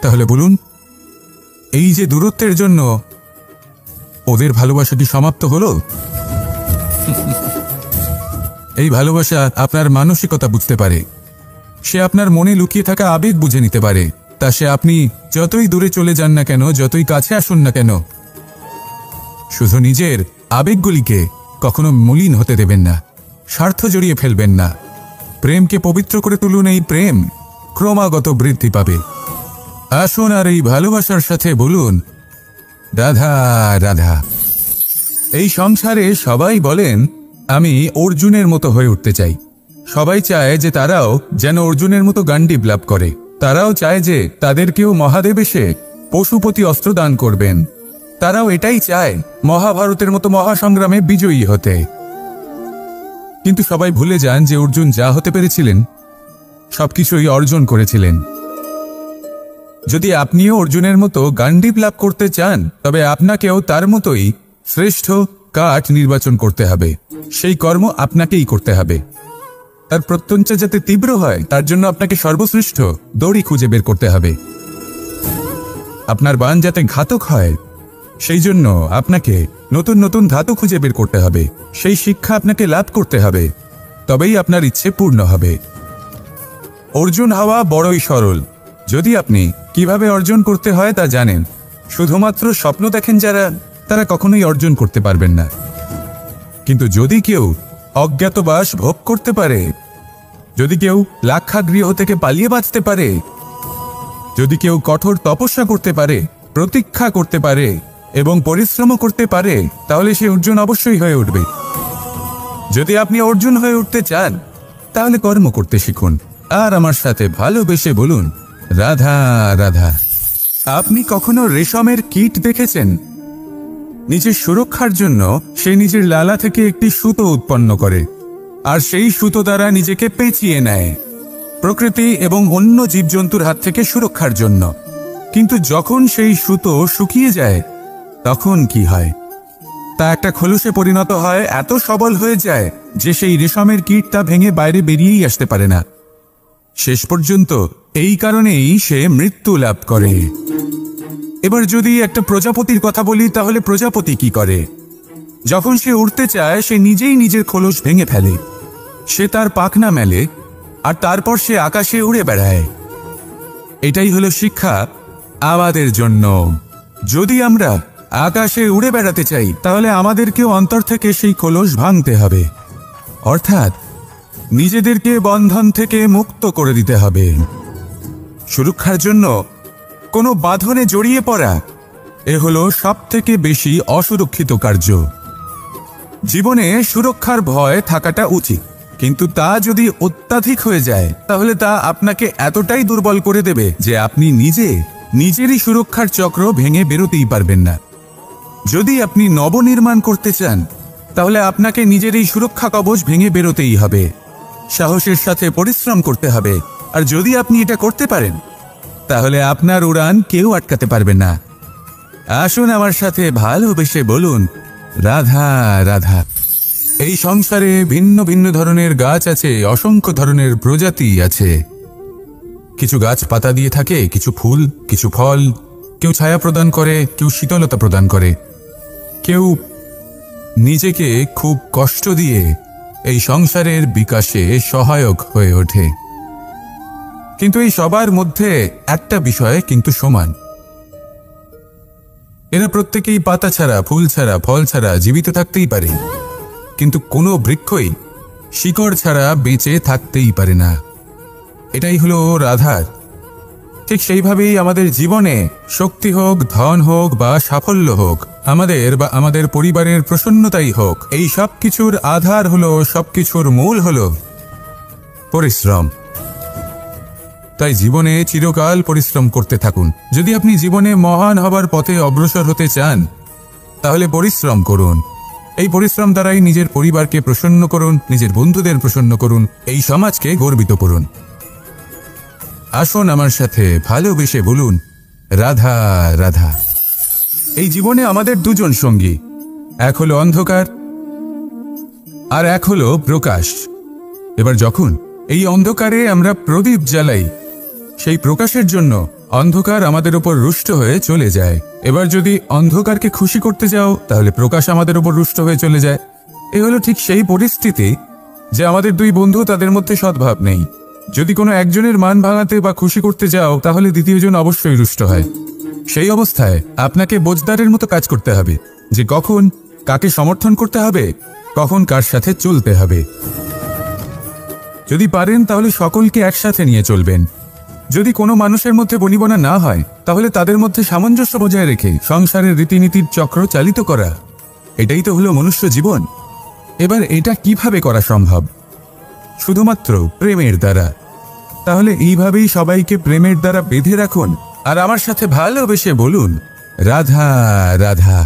তাহলে বলুন, এই যে দূরত্বের জন্য ওদের ভালোবাসাটি সমাপ্ত হলো? এই ভালোবাসা আপনার মানসিকতা বুঝতে পারে, সে আপনার মনে লুকিয়ে থাকা আবেগ বুঝে নিতে পারে। তা সে আপনি যতই দূরে চলে যান না কেন, যতই কাছে আসুন না কেন, শুধু নিজের আবেগগুলিকে কখনো মলিন হতে দেবেন না, স্বার্থ জড়িয়ে ফেলবেন না। প্রেমকে পবিত্র করে তুলুন, এই প্রেম ক্রমাগত বৃদ্ধি পাবে। আসুন আর এই ভালোবাসার সাথে বলুন রাধা রাধা। এই সংসারে সবাই বলেন আমি অর্জুনের মতো হয়ে উঠতে চাই, সবাই চায় যে তারাও যেন অর্জুনের মতো গান্ডীব লাভ করে। তারাও চায় যে তাদেরকেও মহাদেব এসে পশুপতি অস্ত্র দান করবেন। তারাও এটাই চায় মহাভারতের মতো মহাসংগ্রামে বিজয়ী হতে। কিন্তু সবাই ভুলে যান যে অর্জুন যা হতে পেরেছিলেন সবকিছুই অর্জন করেছিলেন। যদি আপনিও অর্জুনের মতো গান্ডীব লাভ করতে চান, তবে আপনাকেও তার মতোই শ্রেষ্ঠ কাঠ নির্বাচন করতে হবে। সেই কর্ম আপনাকেই করতে হবে। তার প্রত্যঞ্চা যাতে তীব্র হয়, তার জন্য আপনাকে সর্বশ্রেষ্ঠ দড়ি খুঁজে বের করতে হবে। আপনার বাণ যাতে ঘাতক হয়, সেই জন্য আপনাকে নতুন নতুন ধাতু খুঁজে বের করতে হবে। সেই শিক্ষা আপনাকে লাভ করতে হবে, তবেই আপনার ইচ্ছে পূর্ণ হবে। অর্জুন হওয়া বড়ই সরল, যদি আপনি কিভাবে অর্জন করতে হয় তা জানেন। শুধুমাত্র স্বপ্ন দেখেন যারা, তারা কখনোই অর্জন করতে পারবেন না। কিন্তু যদি কেউ অজ্ঞাতবাস ভোগ করতে পারে, যদি কেউ লাক্ষাগৃহ থেকে পালিয়ে বাঁচতে পারে, যদি কেউ কঠোর তপস্যা করতে পারে, প্রতীক্ষা করতে পারে এবং পরিশ্রম করতে পারে, তাহলে সে অর্জুন অবশ্যই হয়ে উঠবে। যদি আপনি অর্জুন হয়ে উঠতে চান, তাহলে কর্ম করতে শিখুন আর আমার সাথে ভালোবেসে বলুন, রাধা রাধা। আপনি কখনো রেশমের কীট দেখেছেন? নিজের সুরক্ষার জন্য সে নিজের লালা থেকে একটি সুতো উৎপন্ন করে আর সেই সুতো দ্বারা নিজেকে পেঁচিয়ে নেয়, প্রকৃতি এবং অন্য জীবজন্তুর হাত থেকে সুরক্ষার জন্য। কিন্তু যখন সেই সুতো শুকিয়ে যায়, তখন কি হয়? তা একটা খোলসে পরিণত হয়, এত সবল হয়ে যায় যে সেই রেশমের কীট তা ভেঙে বাইরে বেরিয়েই আসতে পারে না। শেষ পর্যন্ত এই কারণেই সে মৃত্যু লাভ করে। এবার যদি একটা প্রজাপতির কথা বলি, তাহলে প্রজাপতি কি করে? যখন সে উড়তে চায়, সে নিজেই নিজের খোলস ভেঙে ফেলে। সে তার পাখনা মেলে আর তারপর সে আকাশে উড়ে বেড়ায়। এটাই হলো শিক্ষা আমাদের জন্য। যদি আমরা আকাশে উড়ে বেড়াতে চাই, তাহলে আমাদেরকেও অন্তর থেকে সেই খোলস ভাঙতে হবে, অর্থাৎ নিজেদেরকে বন্ধন থেকে মুক্ত করে দিতে হবে। সুরক্ষার জন্য কোনো বাঁধনে জড়িয়ে পড়া, এ হলো সবথেকে বেশি অসুরক্ষিত কার্য। জীবনে সুরক্ষার ভয় থাকাটা উচিত, কিন্তু তা যদি অত্যাধিক হয়ে যায়, তাহলে তা আপনাকে এতটাই দুর্বল করে দেবে যে আপনি নিজেরই সুরক্ষার চক্র ভেঙে বেরোতেই পারবেন না। যদি আপনি নবনির্মাণ করতে চান, তাহলে আপনাকে নিজের এই সুরক্ষা কবচ ভেঙে বেরোতেই হবে, সাহসের সাথে পরিশ্রম করতে হবে। আর যদি আপনি এটা করতে পারেন, তাহলে আপনার উড়ান কেউ আটকাতে পারবে না। আসুন আমার সাথে ভালোবেসে বলুন, রাধা রাধা। এই সংসারে ভিন্ন ভিন্ন ধরনের গাছ আছে, অসংখ্য ধরনের প্রজাতি আছে। কিছু গাছ পাতা দিয়ে থাকে, কিছু ফুল, কিছু ফল। কেউ ছায়া প্রদান করে, কেউ শীতলতা প্রদান করে, কেউ নিজেকে খুব কষ্ট দিয়ে এই সংসারের বিকাশে সহায়ক হয়ে ওঠে। কিন্তু এই সবার মধ্যে একটা বিষয় কিন্তু সমান, এরা প্রত্যেকেই পাতা ছাড়া, ফুল ছাড়া, ফল ছাড়া জীবিত থাকতেই পারে, কিন্তু কোনো বৃক্ষই শিকড় ছাড়া বেঁচে থাকতেই পারে না। এটাই হলো রাধার। ঠিক সেইভাবেই আমাদের জীবনে শক্তি হোক, ধন হোক বা সাফল্য হোক, আমাদের পরিবারের প্রসন্নতাই হোক, এই সব কিছুর আধার হলো, সবকিছুর মূল হলো পরিশ্রম। তাই জীবনে চিরকাল পরিশ্রম করতে থাকুন। যদি আপনি জীবনে মহান হবার পথে অগ্রসর হতে চান, তাহলে পরিশ্রম করুন। এই পরিশ্রম দ্বারাই নিজের পরিবারকে প্রসন্ন করুন, নিজের বন্ধুদের প্রসন্ন করুন, এই সমাজকে গর্বিত করুন। আসুন আমার সাথে ভালোবেসে বলুন, রাধা রাধা। এই জীবনে আমাদের দুজন সঙ্গী, এক হলো অন্ধকার আর এক হলো প্রকাশ। এবার যখন এই অন্ধকারে আমরা প্রদীপ জ্বালাই, সেই প্রকাশের জন্য অন্ধকার আমাদের উপর রুষ্ট হয়ে চলে যায়। এবার যদি অন্ধকারকে খুশি করতে যাও, তাহলে প্রকাশ আমাদের উপর রুষ্ট হয়ে চলে যায়। এ হলো ঠিক সেই পরিস্থিতি যে আমাদের দুই বন্ধু, তাদের মধ্যে সদ্ভাব নেই। যদি কোনো একজনের মান ভাঙাতে বা খুশি করতে যাও, তাহলে দ্বিতীয়জন অবশ্যই রুষ্ট হয়। সেই অবস্থায় আপনাকে বোঝদারের মতো কাজ করতে হবে যে কখন কাকে সমর্থন করতে হবে, কখন কার সাথে চলতে হবে। যদি পারেন তাহলে সকলকে একসাথে নিয়ে চলবেন। যদি কোনো মানুষের মধ্যে বনিবনা না হয়, তাহলে তাদের মধ্যে সামঞ্জস্য বজায় রেখে সংসারের রীতিনীতির চক্র চালিত করা, এটাই তো হলো মনুষ্য জীবন। এবার এটা কিভাবে করা সম্ভব? শুধুমাত্র প্রেমের দ্বারা। তাহলে এইভাবেই সবাইকে প্রেমের দ্বারা বেঁধে রাখুন আর আমার সাথে ভালোবেসে বলুন, রাধা রাধা।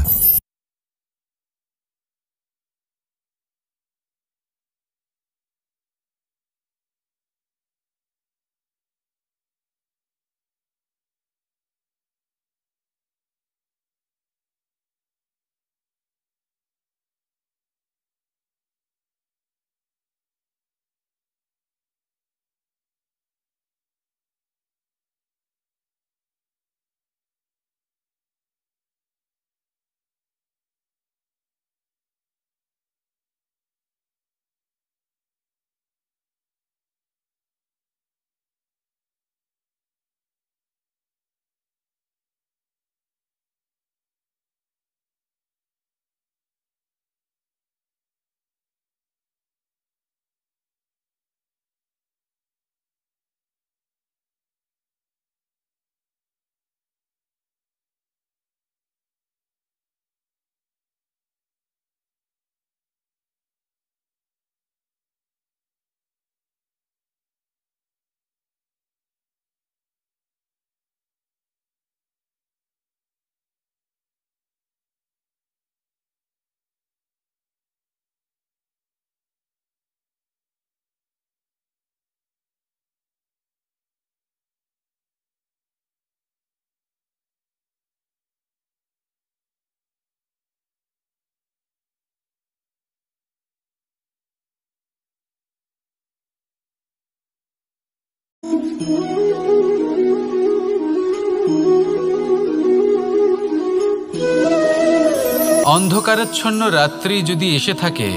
অন্ধকারাচ্ছন্ন রাত্রি যদি এসে থাকে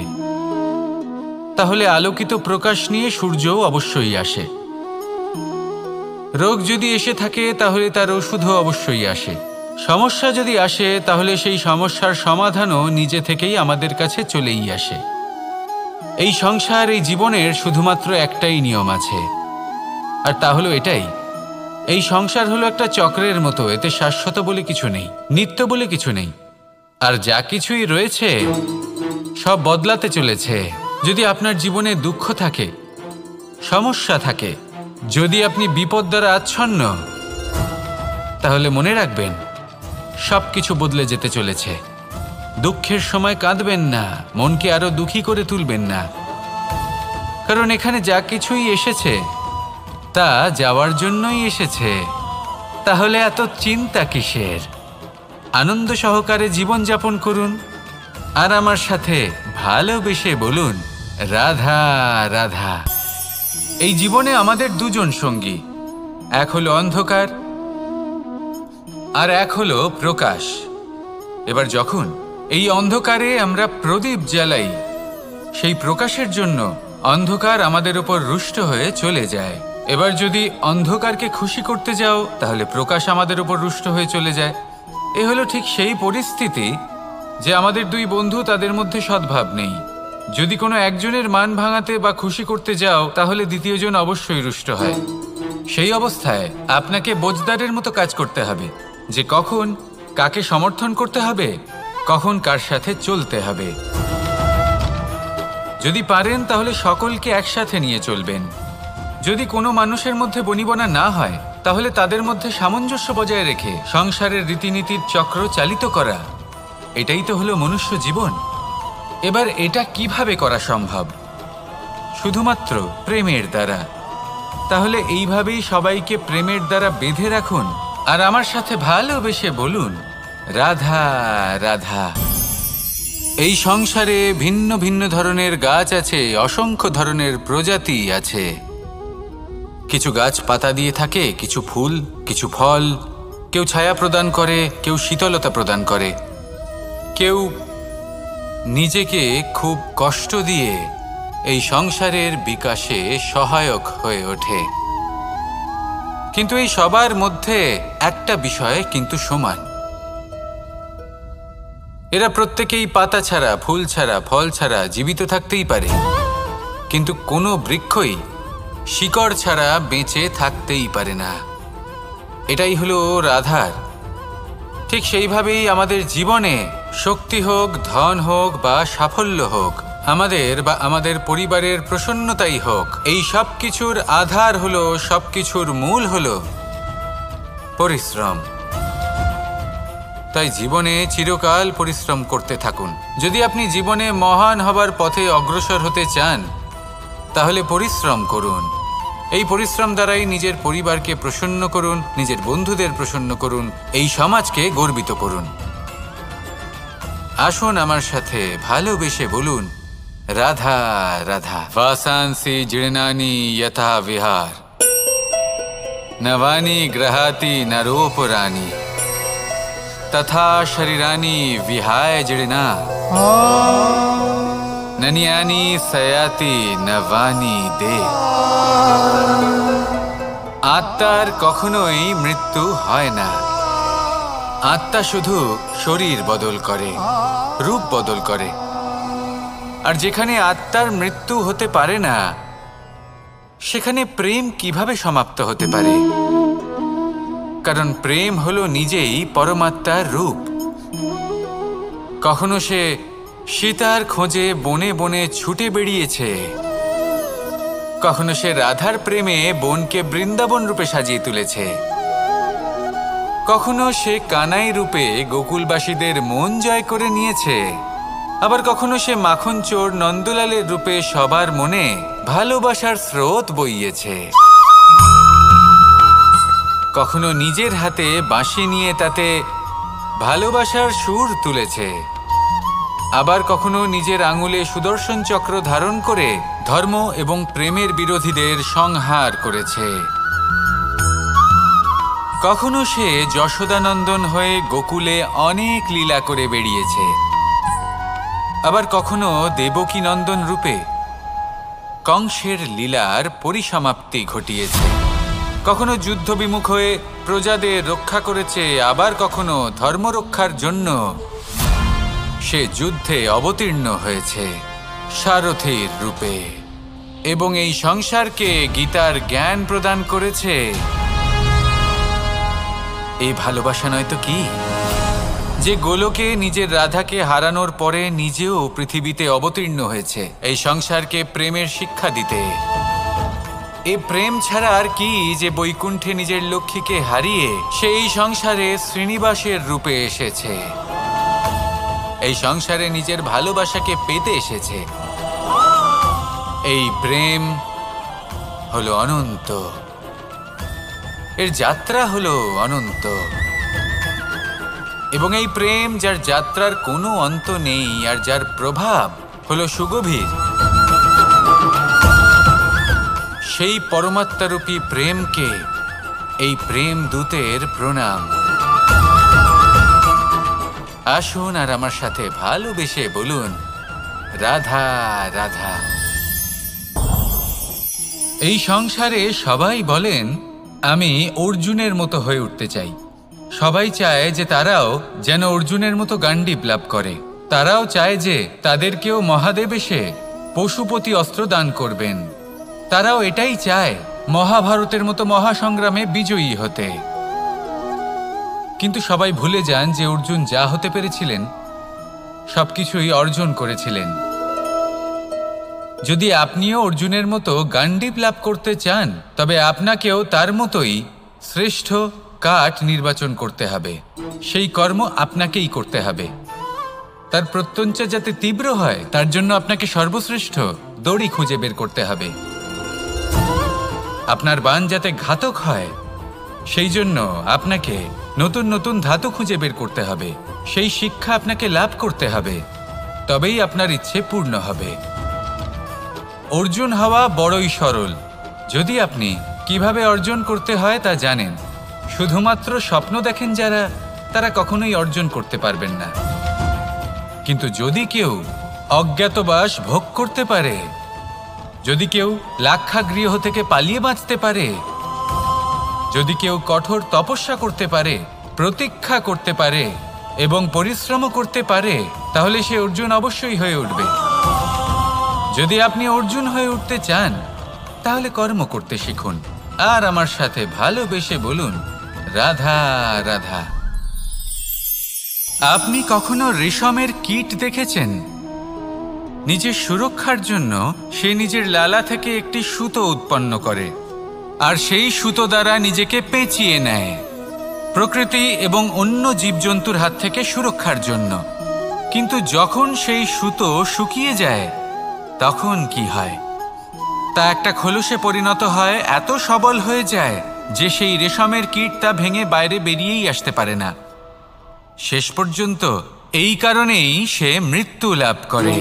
তাহলে আলোকিত প্রকাশ নিয়ে সূর্যও অবশ্যই আসে। রোগ যদি এসে থাকে তাহলে তার ওষুধও অবশ্যই আসে। সমস্যা যদি আসে তাহলে সেই সমস্যার সমাধানও নিজে থেকেই আমাদের কাছে চলেই আসে। এই সংসার, এই জীবনের শুধুমাত্র একটাই নিয়ম আছে, আর তা হলো এটাই, এই সংসার হলো একটা চক্রের মতো। এতে শাশ্বত বলে কিছু নেই, নিত্য বলে কিছু নেই, আর যা কিছুই রয়েছে সব বদলাতে চলেছে। যদি আপনার জীবনে দুঃখ থাকে, সমস্যা থাকে, যদি আপনি বিপদ দ্বারা আচ্ছন্ন, তাহলে মনে রাখবেন সব কিছু বদলে যেতে চলেছে। দুঃখের সময় কাঁদবেন না, মনকে আরো দুঃখী করে তুলবেন না, কারণ এখানে যা কিছুই এসেছে তা যাওয়ার জন্যই এসেছে। তাহলে এত চিন্তা কিসের? আনন্দ সহকারে জীবনযাপন করুন আর আমার সাথে ভালোবেসে বলুন, রাধা রাধা। এই জীবনে আমাদের দুজন সঙ্গী, এক হলো অন্ধকার আর এক হলো প্রকাশ। এবার যখন এই অন্ধকারে আমরা প্রদীপ জ্বালাই, সেই প্রকাশের জন্য অন্ধকার আমাদের উপর রুষ্ট হয়ে চলে যায়। এবার যদি অন্ধকারকে খুশি করতে যাও তাহলে প্রকাশ আমাদের উপর রুষ্ট হয়ে চলে যায়। এ হলো ঠিক সেই পরিস্থিতি যে আমাদের দুই বন্ধু, তাদের মধ্যে সদ্ভাব নেই। যদি কোনো একজনের মান ভাঙাতে বা খুশি করতে যাও তাহলে দ্বিতীয়জন অবশ্যই রুষ্ট হয়। সেই অবস্থায় আপনাকে বোঝদারের মতো কাজ করতে হবে যে কখন কাকে সমর্থন করতে হবে, কখন কার সাথে চলতে হবে। যদি পারেন তাহলে সকলকে একসাথে নিয়ে চলবেন। যদি কোনো মানুষের মধ্যে বনিবনা না হয় তাহলে তাদের মধ্যে সামঞ্জস্য বজায় রেখে সংসারের রীতিনীতির চক্র চালিত করা, এটাই তো হলো মনুষ্য জীবন। এবার এটা কিভাবে করা সম্ভব? শুধুমাত্র প্রেমের দ্বারা। তাহলে এইভাবেই সবাইকে প্রেমের দ্বারা বেঁধে রাখুন আর আমার সাথে ভালোবেসে বলুন, রাধা রাধা। এই সংসারে ভিন্ন ভিন্ন ধরনের গাছ আছে, অসংখ্য ধরনের প্রজাতি আছে। কিছু গাছ পাতা দিয়ে থাকে, কিছু ফুল, কিছু ফল। কেউ ছায়া প্রদান করে, কেউ শীতলতা প্রদান করে, কেউ নিজেকে খুব কষ্ট দিয়ে এই সংসারের বিকাশে সহায়ক হয়ে ওঠে। কিন্তু এই সবার মধ্যে একটা বিষয় কিন্তু সমান, এরা প্রত্যেকেই পাতা ছাড়া, ফুল ছাড়া, ফল ছাড়া জীবিত থাকতেই পারে, কিন্তু কোনো বৃক্ষই শিকড় ছাড়া বেঁচে থাকতেই পারে না। এটাই হলো রাধার। ঠিক সেইভাবেই আমাদের জীবনে শক্তি হোক, ধন হোক বা সাফল্য হোক, আমাদের বা আমাদের পরিবারের প্রসন্নতাই হোক, এই সব কিছুর আধার হলো, সব কিছুর মূল হলো পরিশ্রম। তাই জীবনে চিরকাল পরিশ্রম করতে থাকুন। যদি আপনি জীবনে মহান হবার পথে অগ্রসর হতে চান, তাহলে পরিশ্রম করুন। এই পরিশ্রম দ্বারাই নিজের পরিবারকে প্রসন্ন করুন, নিজের বন্ধুদের প্রসন্ন করুন, এই সমাজকে গর্বিত করুন। আসুন আমার সাথে ভালোবেসে বলুন, রাধা রাধা। বাসাংসি জীর্ণানি যথা বিহার, নবানি গ্রহাতি নরোপরানি, তথা শরীরানি বিহায় জীর্ণা, ননিয়ানি সয়াতি নবানি দে। আত্মার কখনোই মৃত্যু হয় না। আত্মা শুধু শরীর বদল করে, রূপ বদল করে। আর যেখানে আত্মার মৃত্যু হতে পারে না, সেখানে প্রেম কিভাবে সমাপ্ত হতে পারে? কারণ প্রেম হলো নিজেই পরমাত্মার রূপ। কখনো সে সীতার খোঁজে বনে বনে ছুটে বেরিয়েছে, কখনো সে রাধার প্রেমে বনকে বৃন্দাবন রূপে সাজিয়ে তুলেছে, কখনো সে কানাই রূপে গোকুলবাসীদের মন জয় করে নিয়েছে, আবার কখনো সে মাখন চোর নন্দলালের রূপে সবার মনে ভালোবাসার স্রোত বইয়েছে। কখনো নিজের হাতে বাঁশি নিয়ে তাতে ভালোবাসার সুর তুলেছে, আবার কখনো নিজের আঙুলে সুদর্শন চক্র ধারণ করে ধর্ম এবং প্রেমের বিরোধীদের সংহার করেছে। কখনো সে যশোদানন্দন হয়ে গোকুলে অনেক লীলা করে বেরিয়েছে, আবার কখনো দেবকী নন্দন রূপে কংসের লীলার পরিসমাপ্তি ঘটিয়েছে। কখনো যুদ্ধ বিমুখ হয়ে প্রজাদের রক্ষা করেছে, আবার কখনো ধর্ম রক্ষার জন্য সে যুদ্ধে অবতীর্ণ হয়েছে সারথীর রূপে, এবং এই সংসারকে গীতার জ্ঞান প্রদান করেছে। এই ভালোবাসা নয় তো কি? যে গোলকে নিজের রাধাকে হারানোর পরে নিজেও পৃথিবীতে অবতীর্ণ হয়েছে এই সংসারকে প্রেমের শিক্ষা দিতে। এই প্রেম ছাড়া আর কি যে বৈকুণ্ঠে নিজের লক্ষ্মীকে হারিয়ে সেই সংসারে শ্রীনিবাসের রূপে এসেছে, এই সংসারে নিজের ভালোবাসাকে পেতে এসেছে। এই প্রেম হলো অনন্ত, এর যাত্রা হলো অনন্ত, এবং এই প্রেম যার যাত্রার কোনো অন্ত নেই আর যার প্রভাব হলো সুগভীর, সেই পরমাত্মারূপী প্রেমকে এই প্রেম দূতের প্রণাম। আসুন আর আমার সাথে ভালোবেসে বলুন, রাধা রাধা। এই সংসারে সবাই বলেন আমি অর্জুনের মতো হয়ে উঠতে চাই। সবাই চায় যে তারাও যেন অর্জুনের মতো গান্ডীব লাভ করে। তারাও চায় যে তাদেরকেও মহাদেব এসে পশুপতি অস্ত্র দান করবেন। তারাও এটাই চায় মহাভারতের মতো মহাসংগ্রামে বিজয়ী হতে। কিন্তু সবাই ভুলে যান যে অর্জুন যা হতে পেরেছিলেন সবকিছুই অর্জন করেছিলেন। যদি আপনিও অর্জুনের মতো গান্ডীব লাভ করতে চান, তবে আপনাকেও তার মতোই শ্রেষ্ঠ কাঠ নির্বাচন করতে হবে। সেই কর্ম আপনাকেই করতে হবে। তার প্রত্যঞ্চা যাতে তীব্র হয় তার জন্য আপনাকে সর্বশ্রেষ্ঠ দড়ি খুঁজে বের করতে হবে। আপনার বাণ যাতে ঘাতক হয় সেই জন্য আপনাকে নতুন নতুন ধাতু খুঁজে বের করতে হবে। সেই শিক্ষা আপনাকে লাভ করতে হবে, তবেই আপনার ইচ্ছে পূর্ণ হবে। অর্জুন হওয়া বড়ই সরল, যদি আপনি কিভাবে অর্জন করতে হয় তা জানেন। শুধুমাত্র স্বপ্ন দেখেন যারা, তারা কখনোই অর্জন করতে পারবেন না। কিন্তু যদি কেউ অজ্ঞাতবাস ভোগ করতে পারে, যদি কেউ লাক্ষাগৃহ থেকে পালিয়ে বাঁচতে পারে, যদি কেউ কঠোর তপস্যা করতে পারে, প্রতীক্ষা করতে পারে এবং পরিশ্রম করতে পারে, তাহলে সে অর্জুন অবশ্যই হয়ে উঠবে। যদি আপনি অর্জুন হয়ে উঠতে চান, তাহলে কর্ম করতে শিখুন আর আমার সাথে ভালোবেসে বলুন, রাধা রাধা। আপনি কখনো রেশমের কীট দেখেছেন? নিজের সুরক্ষার জন্য সে নিজের লালা থেকে একটি সুতো উৎপন্ন করে আর সেই সুতো দ্বারা নিজেকে পেঁচিয়ে নেয় প্রকৃতি এবং অন্য জীবজন্তুর হাত থেকে সুরক্ষার জন্য। কিন্তু যখন সেই সুতো শুকিয়ে যায় তখন কি হয়? তা একটা খোলসে পরিণত হয়, এত সবল হয়ে যায় যে সেই রেশমের কীট তা ভেঙে বাইরে বেরিয়েই আসতে পারে না। শেষ পর্যন্ত এই কারণেই সে মৃত্যু লাভ করে।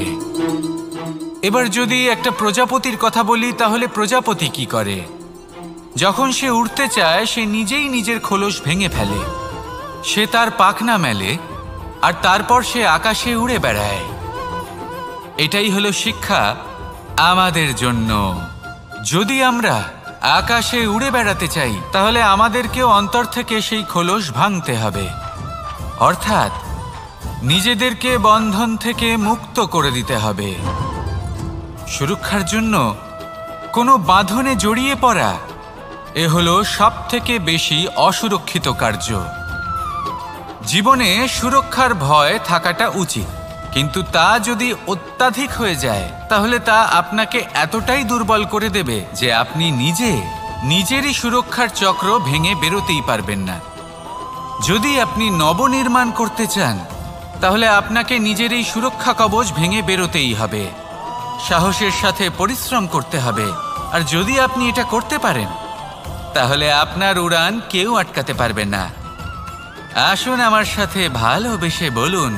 এবার যদি একটা প্রজাপতির কথা বলি, তাহলে প্রজাপতি কি করে? যখন সে উড়তে চায় সে নিজেই নিজের খোলস ভেঙে ফেলে, সে তার পাখনা মেলে আর তারপর সে আকাশে উড়ে বেড়ায়। এটাই হলো শিক্ষা আমাদের জন্য। যদি আমরা আকাশে উড়ে বেড়াতে চাই তাহলে আমাদেরকেও অন্তর থেকে সেই খোলস ভাঙতে হবে, অর্থাৎ নিজেদেরকে বন্ধন থেকে মুক্ত করে দিতে হবে। সুরক্ষার জন্য কোনো বাঁধনে জড়িয়ে পড়া এ হলো সবথেকে বেশি অসুরক্ষিত কার্য। জীবনে সুরক্ষার ভয় থাকাটা উচিত, কিন্তু তা যদি অত্যাধিক হয়ে যায় তাহলে তা আপনাকে এতটাই দুর্বল করে দেবে যে আপনি নিজেরই সুরক্ষার চক্র ভেঙে বেরোতেই পারবেন না। যদি আপনি নবনির্মাণ করতে চান তাহলে আপনাকে নিজের এই সুরক্ষা কবচ ভেঙে বেরোতেই হবে, সাহসের সাথে পরিশ্রম করতে হবে। আর যদি আপনি এটা করতে পারেন তাহলে আপনার উড়ান কেউ আটকাতে পারবে না। আসুন আমার সাথে ভালোবেসে বলুন,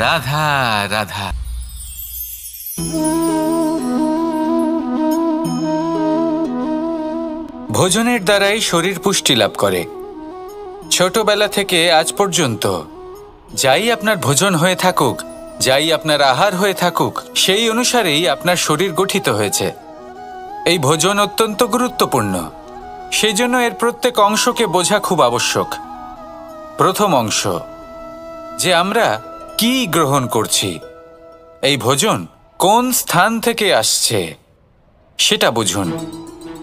রাধা রাধা। ভোজনের দ্বারাই শরীর পুষ্টি লাভ করে। ছোটবেলা থেকে আজ পর্যন্ত যাই আপনার ভোজন হয়ে থাকুক, যাই আপনার আহার হয়ে থাকুক, সেই অনুসারেই আপনার শরীর গঠিত হয়েছে। এই ভোজন অত্যন্ত গুরুত্বপূর্ণ, সেই জন্য এর প্রত্যেক অংশকে বোঝা খুব আবশ্যক। প্রথম অংশ, যে আমরা কি গ্রহণ করছি, এই ভোজন কোন স্থান থেকে আসছে সেটা বুঝুন।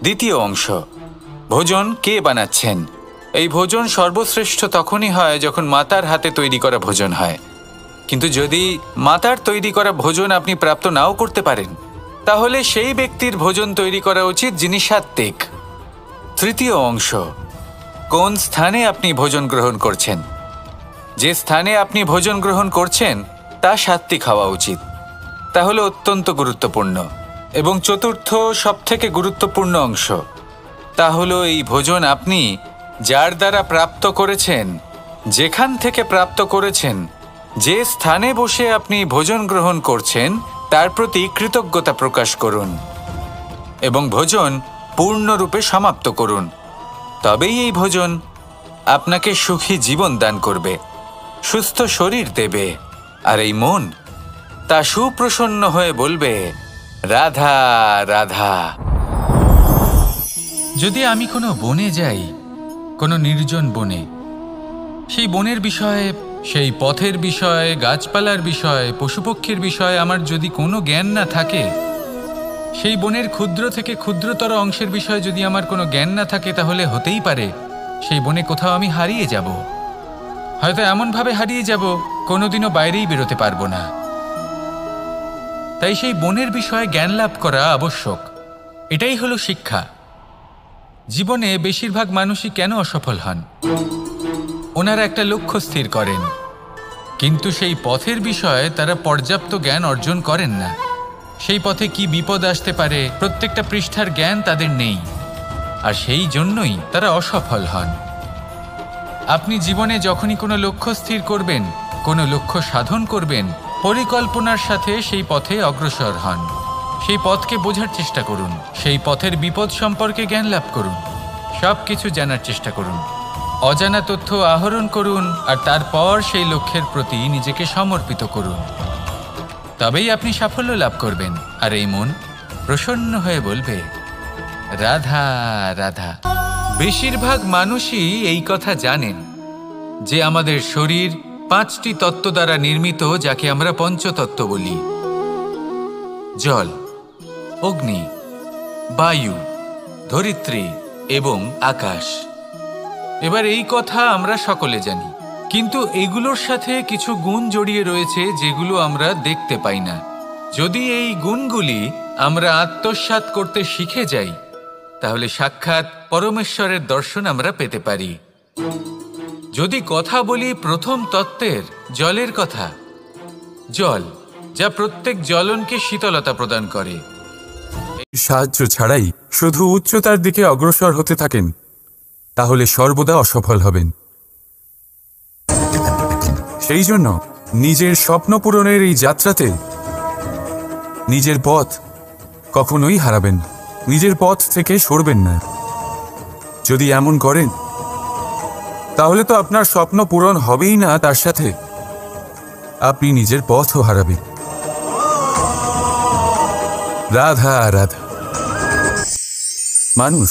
দ্বিতীয় অংশ, ভোজন কে বানাচ্ছেন। এই ভোজন সর্বশ্রেষ্ঠ তখনই হয় যখন মাতার হাতে তৈরি করা ভোজন হয়। কিন্তু যদি মাতার তৈরি করা ভোজন আপনি প্রাপ্ত নাও করতে পারেন তাহলে সেই ব্যক্তির ভোজন তৈরি করা উচিত যিনি সাত্ত্বিক। তৃতীয় অংশ, কোন স্থানে আপনি ভোজন গ্রহণ করছেন। যে স্থানে আপনি ভোজন গ্রহণ করছেন তা সাত্ত্বিক হওয়া উচিত, তা হলো অত্যন্ত গুরুত্বপূর্ণ। এবং চতুর্থ সবথেকে গুরুত্বপূর্ণ অংশ, তা হলো এই ভোজন আপনি যার দ্বারা প্রাপ্ত করেছেন, যেখান থেকে প্রাপ্ত করেছেন, যে স্থানে বসে আপনি ভোজন গ্রহণ করছেন তার প্রতি কৃতজ্ঞতা প্রকাশ করুন এবং ভোজন পূর্ণরূপে সমাপ্ত করুন। তবেই এই ভোজন আপনাকে সুখী জীবন দান করবে, সুস্থ শরীর দেবে, আর এই মন তা সুপ্রসন্ন হয়ে বলবে, রাধা রাধা। যদি আমি কোনো বনে যাই, কোনো নির্জন বনে, সেই বনের বিষয়ে, সেই পথের বিষয়ে, গাছপালার বিষয়ে, পশুপক্ষীর বিষয়ে আমার যদি কোনো জ্ঞান না থাকে, সেই বনের ক্ষুদ্র থেকে ক্ষুদ্রতর অংশের বিষয়ে যদি আমার কোনো জ্ঞান না থাকে, তাহলে হতেই পারে সেই বনে কোথাও আমি হারিয়ে যাব। হয়তো এমনভাবে হারিয়ে যাব কোনোদিনও বাইরেই বেরোতে পারবো না। তাই সেই বনের বিষয়ে জ্ঞান লাভ করা আবশ্যক। এটাই হলো শিক্ষা। জীবনে বেশিরভাগ মানুষই কেন অসফল হন? ওনারা একটা লক্ষ্য স্থির করেন, কিন্তু সেই পথের বিষয়ে তারা পর্যাপ্ত জ্ঞান অর্জন করেন না। সেই পথে কি বিপদ আসতে পারে প্রত্যেকটা পৃষ্ঠার জ্ঞান তাদের নেই, আর সেই জন্যই তারা অসফল হন। আপনি জীবনে যখনই কোনো লক্ষ্য স্থির করবেন, কোনো লক্ষ্য সাধন করবেন, পরিকল্পনার সাথে সেই পথে অগ্রসর হন। সেই পথকে বোঝার চেষ্টা করুন, সেই পথের বিপদ সম্পর্কে জ্ঞান লাভ করুন, সব কিছু জানার চেষ্টা করুন, অজানা তথ্য আহরণ করুন, আর তারপর সেই লক্ষ্যের প্রতি নিজেকে সমর্পিত করুন। তবেই আপনি সাফল্য লাভ করবেন, আর এই মন প্রসন্ন হয়ে বলবে, রাধা রাধা। বেশিরভাগ মানুষই এই কথা জানেন যে আমাদের শরীর 5টি তত্ত্ব দ্বারা নির্মিত, যাকে আমরা পঞ্চতত্ত্ব বলি: জল, অগ্নি, বায়ু, ধরিত্রী এবং আকাশ। এবার এই কথা আমরা সকলে জানি, কিন্তু এগুলোর সাথে কিছু গুণ জড়িয়ে রয়েছে যেগুলো আমরা দেখতে পাই না। যদি এই গুণগুলি আমরা আত্মসাৎ করতে শিখে যাই, তাহলে সাক্ষাৎ পরমেশ্বরের দর্শন আমরা পেতে পারি। যদি কথা বলি প্রথম তত্ত্বের, জলের কথা, জল যা প্রত্যেক জ্বলনকে শীতলতা প্রদান করে, সাহায্য ছাড়াই শুধু উচ্চতার দিকে অগ্রসর হতে থাকেন, তাহলে সর্বদা অসফল হবেন। সেই জন্য নিজের স্বপ্ন পূরণের এই যাত্রাতে নিজের পথ কখনোই হারাবেন, নিজের পথ থেকে সরবেন না। যদি এমন করেন তাহলে তো আপনার স্বপ্ন পূরণ হবেই না, তার সাথে আপনি নিজের পথও হারাবেন। রাধা রাধা। মানুষ,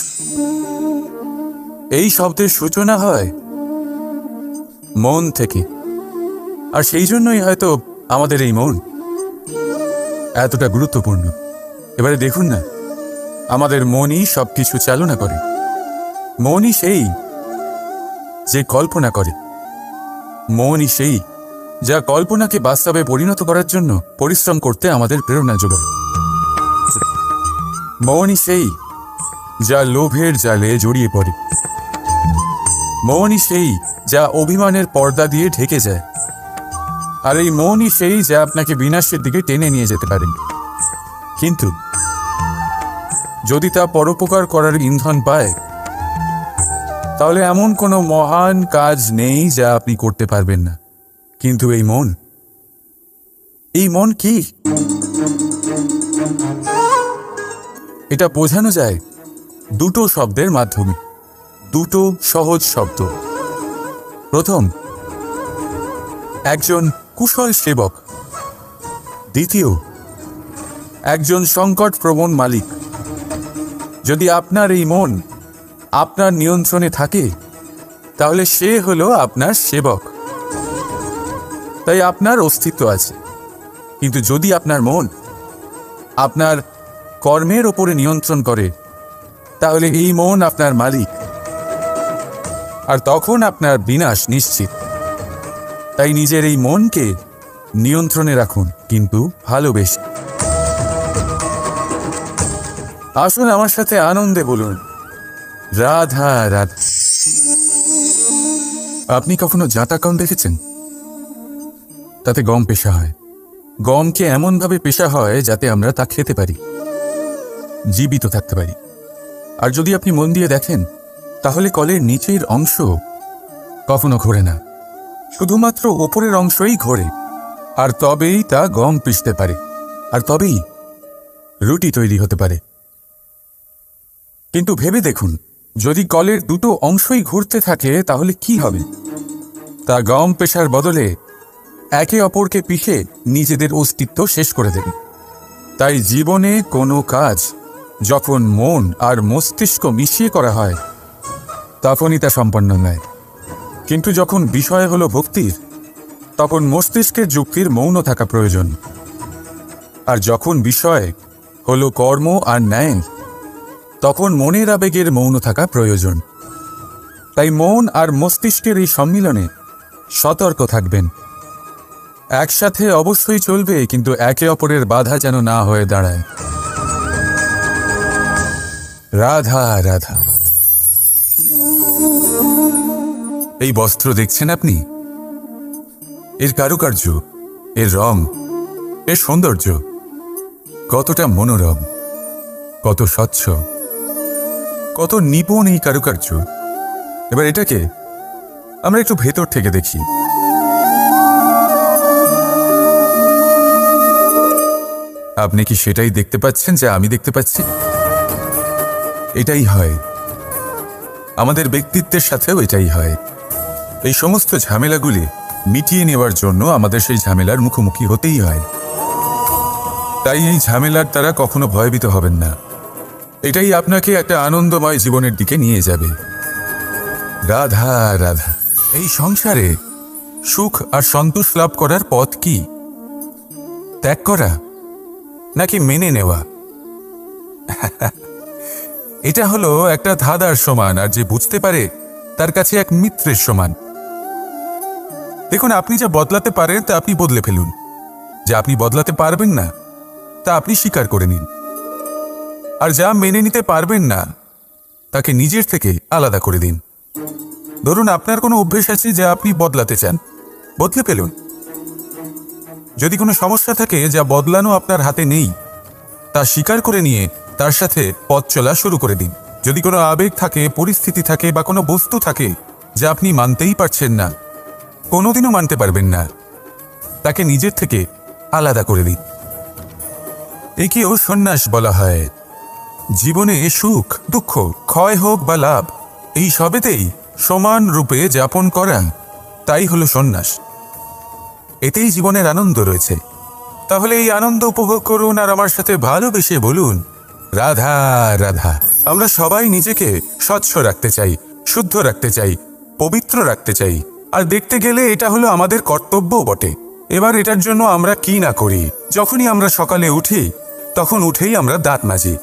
এই শব্দের সূচনা হয় মন থেকে, আর সেই জন্যই হয়তো আমাদের এই মন এতটা গুরুত্বপূর্ণ। এবারে দেখুন না, আমাদের মনই সবকিছু চালনা করে। মনই সেই যে কল্পনা করে, মনই সেই যা কল্পনাকে বাস্তবে পরিণত করার জন্য পরিশ্রম করতে আমাদের প্রেরণা যোগায়। মনই সেই যা লোভের জালে জড়িয়ে পড়ে। মনই সেই যা অভিমানের পর্দা দিয়ে ঢেকে যায়। আর এই মনই সেই যা আপনাকে বিনাশের দিকে টেনে নিয়ে যেতে পারে। কিন্তু যদি তা পরোপকার করার ইন্ধন পায়, তাহলে এমন কোনো মহান কাজ নেই যা আপনি করতে পারবেন না। কিন্তু এই মন কি? এটা বোঝানো যায় দুটো শব্দের মাধ্যমে, দুটো সহজ শব্দ। প্রথম, একজন কুশল সেবক। দ্বিতীয়, একজন সংকটপ্রবণ মালিক। যদি আপনার এই মন আপনার নিয়ন্ত্রণে থাকে, তাহলে সে হলো আপনার সেবক। তাই আপনার অস্তিত্ব আছে। কিন্তু যদি আপনার মন আপনার কর্মের ওপরে নিয়ন্ত্রণ করে, তাহলে এই মন আপনার মালিক, আর তখন আপনার বিনাশ নিশ্চিত। তাই নিজের এই মনকে নিয়ন্ত্রণে রাখুন, কিন্তু ভালোবেসে। আসুন আমার সাথে আনন্দে বলুন, রাধা রাধা। আপনি কখনো জাঁতা গম দেখেছেন? তাতে গম পেশা হয়। গমকে এমনভাবে পেশা হয় যাতে আমরা তা খেতে পারি, জীবিত থাকতে পারি। আর যদি আপনি মন দিয়ে দেখেন, তাহলে কলের নিচের অংশ কখনো ঘোরে না, শুধুমাত্র ওপরের অংশই ঘোরে। আর তবেই তা গম পিষতে পারে, আর তবেই রুটি তৈরি হতে পারে। কিন্তু ভেবে দেখুন, যদি কলের দুটো অংশই ঘুরতে থাকে, তাহলে কি হবে? তা গম পেশার বদলে একে অপরকে পিষে নিজেদের অস্তিত্ব শেষ করে দেবে। তাই জীবনে কোনো কাজ যখন মন আর মস্তিষ্ক মিশিয়ে করা হয়, তখনই তা সম্পন্ন নয়। কিন্তু যখন বিষয় হলো ভক্তির, তখন মস্তিষ্কের যুক্তির মৌন থাকা প্রয়োজন। আর যখন বিষয় হলো কর্ম আর ন্যায়, তখন মনের আবেগের মৌন থাকা প্রয়োজন। তাই মন আর মস্তিষ্কের এই সম্মিলনে সতর্ক থাকবেন। একসাথে অবশ্যই চলবে, কিন্তু একে অপরের বাধা যেন না হয়ে দাঁড়ায়। রাধা রাধা। এই বস্ত্র দেখছেন আপনি? এর কারুকার্য, এর রং, এর সৌন্দর্য কতটা মনোরম, কত স্বচ্ছ, কত নিপুণ এই কারুকার্য। এবার এটাকে আমরা একটু ভেতর থেকে দেখি। আপনি কি সেটাই দেখতে পাচ্ছেন যা আমি দেখতে পাচ্ছি? এটাই হয় আমাদের ব্যক্তিত্বের সাথেও, এটাই হয়। এই সমস্ত ঝামেলাগুলি মিটিয়ে নেওয়ার জন্য আমাদের সেই ঝামেলার মুখোমুখি হতেই হয়। তাই এই ঝামেলার দ্বারা কখনো ভয়ভীত হবেন না। এটাই আপনাকে একটা আনন্দময় জীবনের দিকে নিয়ে যাবে। রাধা রাধা। এই সংসারে সুখ আর সন্তোষ লাভ করার পথ কি? ত্যাগ করা নাকি মেনে নেওয়া? এটা হলো একটা ধাঁধার সমান, আর যে বুঝতে পারে তার কাছে এক মিত্রের সমান। দেখুন, আপনি যা বদলাতে পারেন তা আপনি বদলে ফেলুন। যা আপনি বদলাতে পারবেন না, তা আপনি স্বীকার করে নিন, আর যা মেনে নিতে পারবেন না তাকে নিজের থেকে আলাদা করে দিন। ধরুন আপনার কোনো অভ্যেস আছে যা আপনি বদলাতে চান, বদলে ফেলুন। যদি কোনো সমস্যা থাকে যা বদলানো আপনার হাতে নেই, তা স্বীকার করে নিয়ে তার সাথে পথ চলা শুরু করে দিন। যদি কোনো আবেগ থাকে, পরিস্থিতি থাকে বা কোনো বস্তু থাকে যা আপনি মানতেই পারছেন না, কোনোদিনও মানতে পারবেন না, তাকে নিজের থেকে আলাদা করে দিন। একেও সন্ন্যাস বলা হয়। জীবনে সুখ দুঃখ, ক্ষয় হোক বা লাভ, এই সবেতেই সমান রূপে যাপন করা, তাই হলো সন্ন্যাস। এতেই জীবনের আনন্দ রয়েছে। তাহলে এই আনন্দ উপভোগ করুন আর আমার সাথে ভালোবেসে বলুন, রাধা রাধা। আমরা সবাই নিজেকে স্বচ্ছ রাখতে চাই, শুদ্ধ রাখতে চাই, পবিত্র রাখতে চাই, আর দেখতে গেলে এটা হলো আমাদের কর্তব্যও বটে। এবার এটার জন্য আমরা কি না করি। যখনই আমরা সকালে উঠি তখন উঠেই আমরা দাঁত মাজি।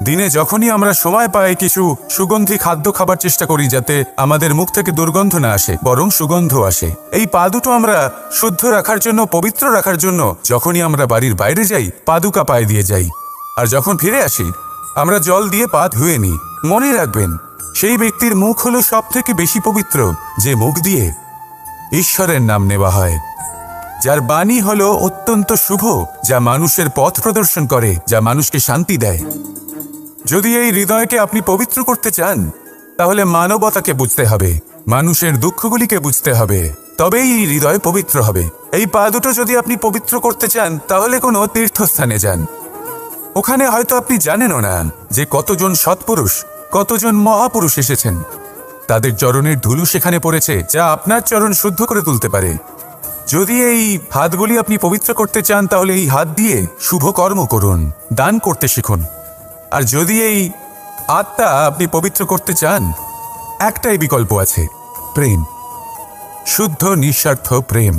দিনে যখনই আমরা সময় পাই কিছু সুগন্ধি খাদ্য খাবার চেষ্টা করি, যাতে আমাদের মুখ থেকে দুর্গন্ধ না আসে, বরং সুগন্ধ আসে। এই পা দুটো আমরা শুদ্ধ রাখার জন্য, পবিত্র রাখার জন্য যখনই আমরা বাড়ির বাইরে যাই, পাদুকা পায়ে দিয়ে যাই, আর যখন ফিরে আসি আমরা জল দিয়ে পা ধুয়ে নিই। মনে রাখবেন, সেই ব্যক্তির মুখ হলো সব থেকে বেশি পবিত্র যে মুখ দিয়ে ঈশ্বরের নাম নেওয়া হয়, যার বাণী হলো অত্যন্ত শুভ, যা মানুষের পথ প্রদর্শন করে, যা মানুষকে শান্তি দেয়। যদি এই হৃদয়কে আপনি পবিত্র করতে চান, তাহলে মানবতাকে বুঝতে হবে, মানুষের দুঃখগুলিকে বুঝতে হবে, তবেই এই হৃদয় পবিত্র হবে। এই পা দুটো যদি আপনি পবিত্র করতে চান, তাহলে কোনো তীর্থস্থানে যান। ওখানে হয়তো আপনি জানেনও না যে কতজন সৎপুরুষ, কতজন মহাপুরুষ এসেছেন। তাদের চরণের ধুলো সেখানে পড়েছে, যা আপনার চরণ শুদ্ধ করে তুলতে পারে। যদি এই হাতগুলি আপনি পবিত্র করতে চান, তাহলে এই হাত দিয়ে শুভ কর্ম করুন, দান করতে শিখুন। আর যদি এই আত্মা আপনি পবিত্র করতে চান, একটাই বিকল্প আছে, প্রেম, শুদ্ধ নিঃস্বার্থ প্রেম।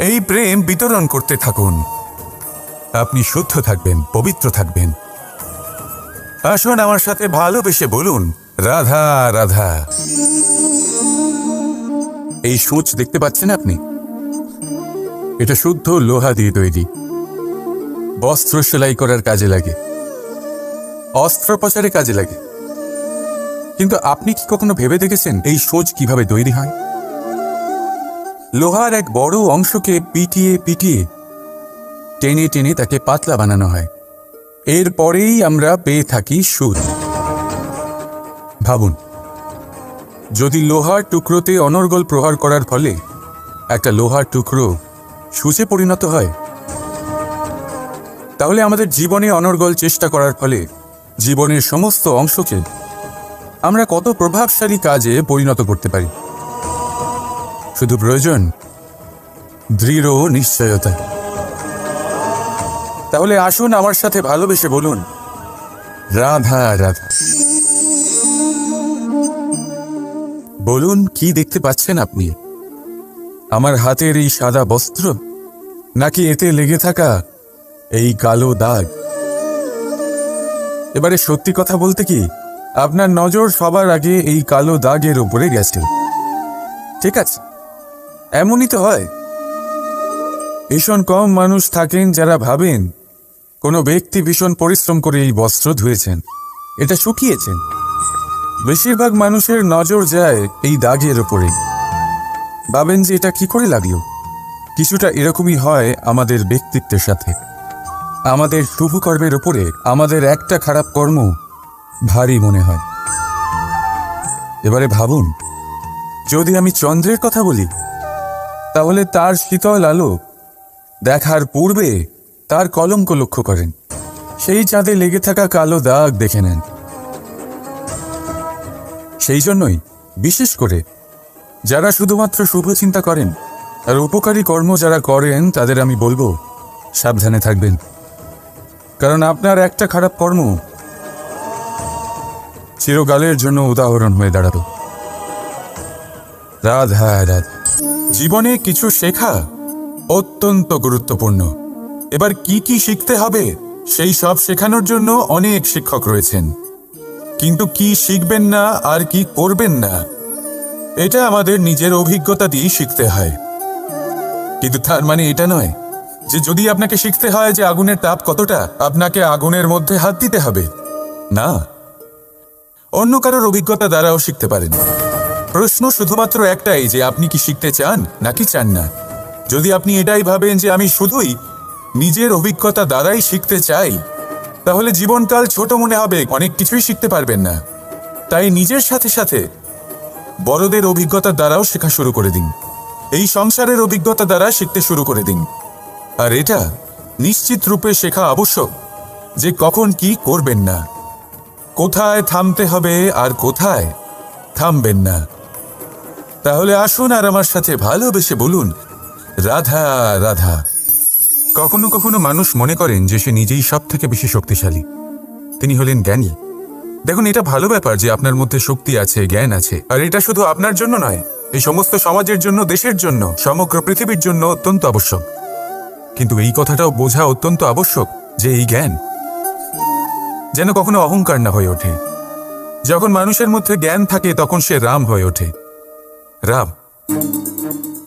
এই প্রেম বিতরণ করতে থাকুন, আপনি শুদ্ধ থাকবেন, পবিত্র থাকবেন। আসুন আমার সাথে ভালোবেসে বলুন, রাধা রাধা। এই সূচ দেখতে পাচ্ছেন আপনি? এটা শুদ্ধ লোহা দিয়ে তৈরি, বস্ত্র সেলাই করার কাজে লাগে, অস্ত্রোপচারে কাজে লাগে। কিন্তু আপনি কি কখনো ভেবে দেখেছেন এই সূচ কিভাবে তৈরি হয়? লোহার এক বড় অংশকে পিটিয়ে পিটিয়ে, টেনে টেনে তাকে পাতলা বানানো হয়। এরপরেই আমরা পেয়ে থাকি সুচ। ভাবুন, যদি লোহার টুকরোতে অনর্গল প্রহার করার ফলে একটা লোহার টুকরো সূচে পরিণত হয়, তাহলে আমাদের জীবনে অনর্গল চেষ্টা করার ফলে জীবনের সমস্ত অংশকে আমরা কত প্রভাবশালী কাজে পরিণত করতে পারি। শুধু প্রয়োজন দৃঢ় নিশ্চয়তা। তাহলে আসুন আমার সাথে ভালোবেসে বলুন, রাধা রাধা। বলুন, কি দেখতে পাচ্ছেন আপনি? আমার হাতের এই সাদা বস্ত্র, নাকি এতে লেগে থাকা এই কালো দাগ? এবারে সত্যি কথা বলতে কি, আপনার নজর সবার আগে এই কালো দাগের উপরে গেছে। ঠিক আছে, এমনই তো হয়। ভীষণ কম মানুষ থাকেন যারা ভাবেন কোনো ব্যক্তি ভীষণ পরিশ্রম করে এই বস্ত্র ধুয়েছেন, এটা শুকিয়েছেন। বেশিরভাগ মানুষের নজর যায় এই দাগের উপরে, ভাবেন যে এটা কি করে লাগলো। কিছুটা এরকমই হয় আমাদের ব্যক্তিত্বের সাথে। আমাদের শুভ কর্মের উপরে আমাদের একটা খারাপ কর্ম ভারী মনে হয়। এবারে ভাবুন, যদি আমি চন্দ্রের কথা বলি, তাহলে তার শীতল আলো দেখার পূর্বে তার কলঙ্ক লক্ষ্য করেন, সেই চাঁদে লেগে থাকা কালো দাগ দেখে নেন। সেই জন্যই বিশেষ করে যারা শুধুমাত্র শুভ চিন্তা করেন আর উপকারী কর্ম যারা করেন, তাদের আমি বলবো সাবধানে থাকবেন, কারণ আপনার একটা খারাপ কর্ম চিরকালের জন্য উদাহরণ হয়ে দাঁড়াবে। রাধা রাধা। জীবনে কিছু শেখা অত্যন্ত গুরুত্বপূর্ণ। এবার কি কি শিখতে হবে, সেই সব শেখানোর জন্য অনেক শিক্ষক রয়েছেন, কিন্তু কি শিখবেন না আর কি করবেন না, এটা আমাদের নিজের অভিজ্ঞতা দিয়ে শিখতে হয়। কিন্তু তার মানে এটা নয় যে যদি আপনাকে শিখতে হয় যে আগুনের তাপ কতটা, আপনাকে আগুনের মধ্যে হাত দিতে হবে না, অন্য কারোর অভিজ্ঞতা দ্বারাও শিখতে পারেন। প্রশ্ন শুধুমাত্র একটাই যে আপনি কি শিখতে চান নাকি চান না। যদি আপনি এটাই ভাবেন যে আমি শুধুই নিজের অভিজ্ঞতা দ্বারাই শিখতে চাই, তাহলে জীবনকাল ছোট মনে হবে, অনেক কিছুই শিখতে পারবেন না। তাই নিজের সাথে সাথে বড়দের অভিজ্ঞতা দ্বারাও শেখা শুরু করে দিন। এই সংসারের অভিজ্ঞতা দ্বারা শিখতে শুরু করে দিন। আর এটা নিশ্চিত রূপে শেখা আবশ্যক যে কখন কি করবেন না, কোথায় থামতে হবে আর কোথায় থামবেন না। তাহলে আসুন আর আমার সাথে ভালোবেসে বলুন, রাধা রাধা। কখনো কখনো মানুষ মনে করেন যে সে নিজেই সব থেকে বেশি শক্তিশালী, তিনি হলেন জ্ঞানী। দেখুন, এটা ভালো ব্যাপার যে আপনার মধ্যে শক্তি আছে, জ্ঞান আছে, আর এটা শুধু আপনার জন্য নয়, এই সমস্ত সমাজের জন্য, দেশের জন্য, সমগ্র পৃথিবীর জন্য অত্যন্ত আবশ্যক। কিন্তু এই কথাটাও বোঝা অত্যন্ত আবশ্যক যে এই জ্ঞান যেন কখনো অহংকার না হয়ে ওঠে। যখন মানুষের মধ্যে জ্ঞান থাকে তখন সে রাম হয়ে ওঠে। রাম,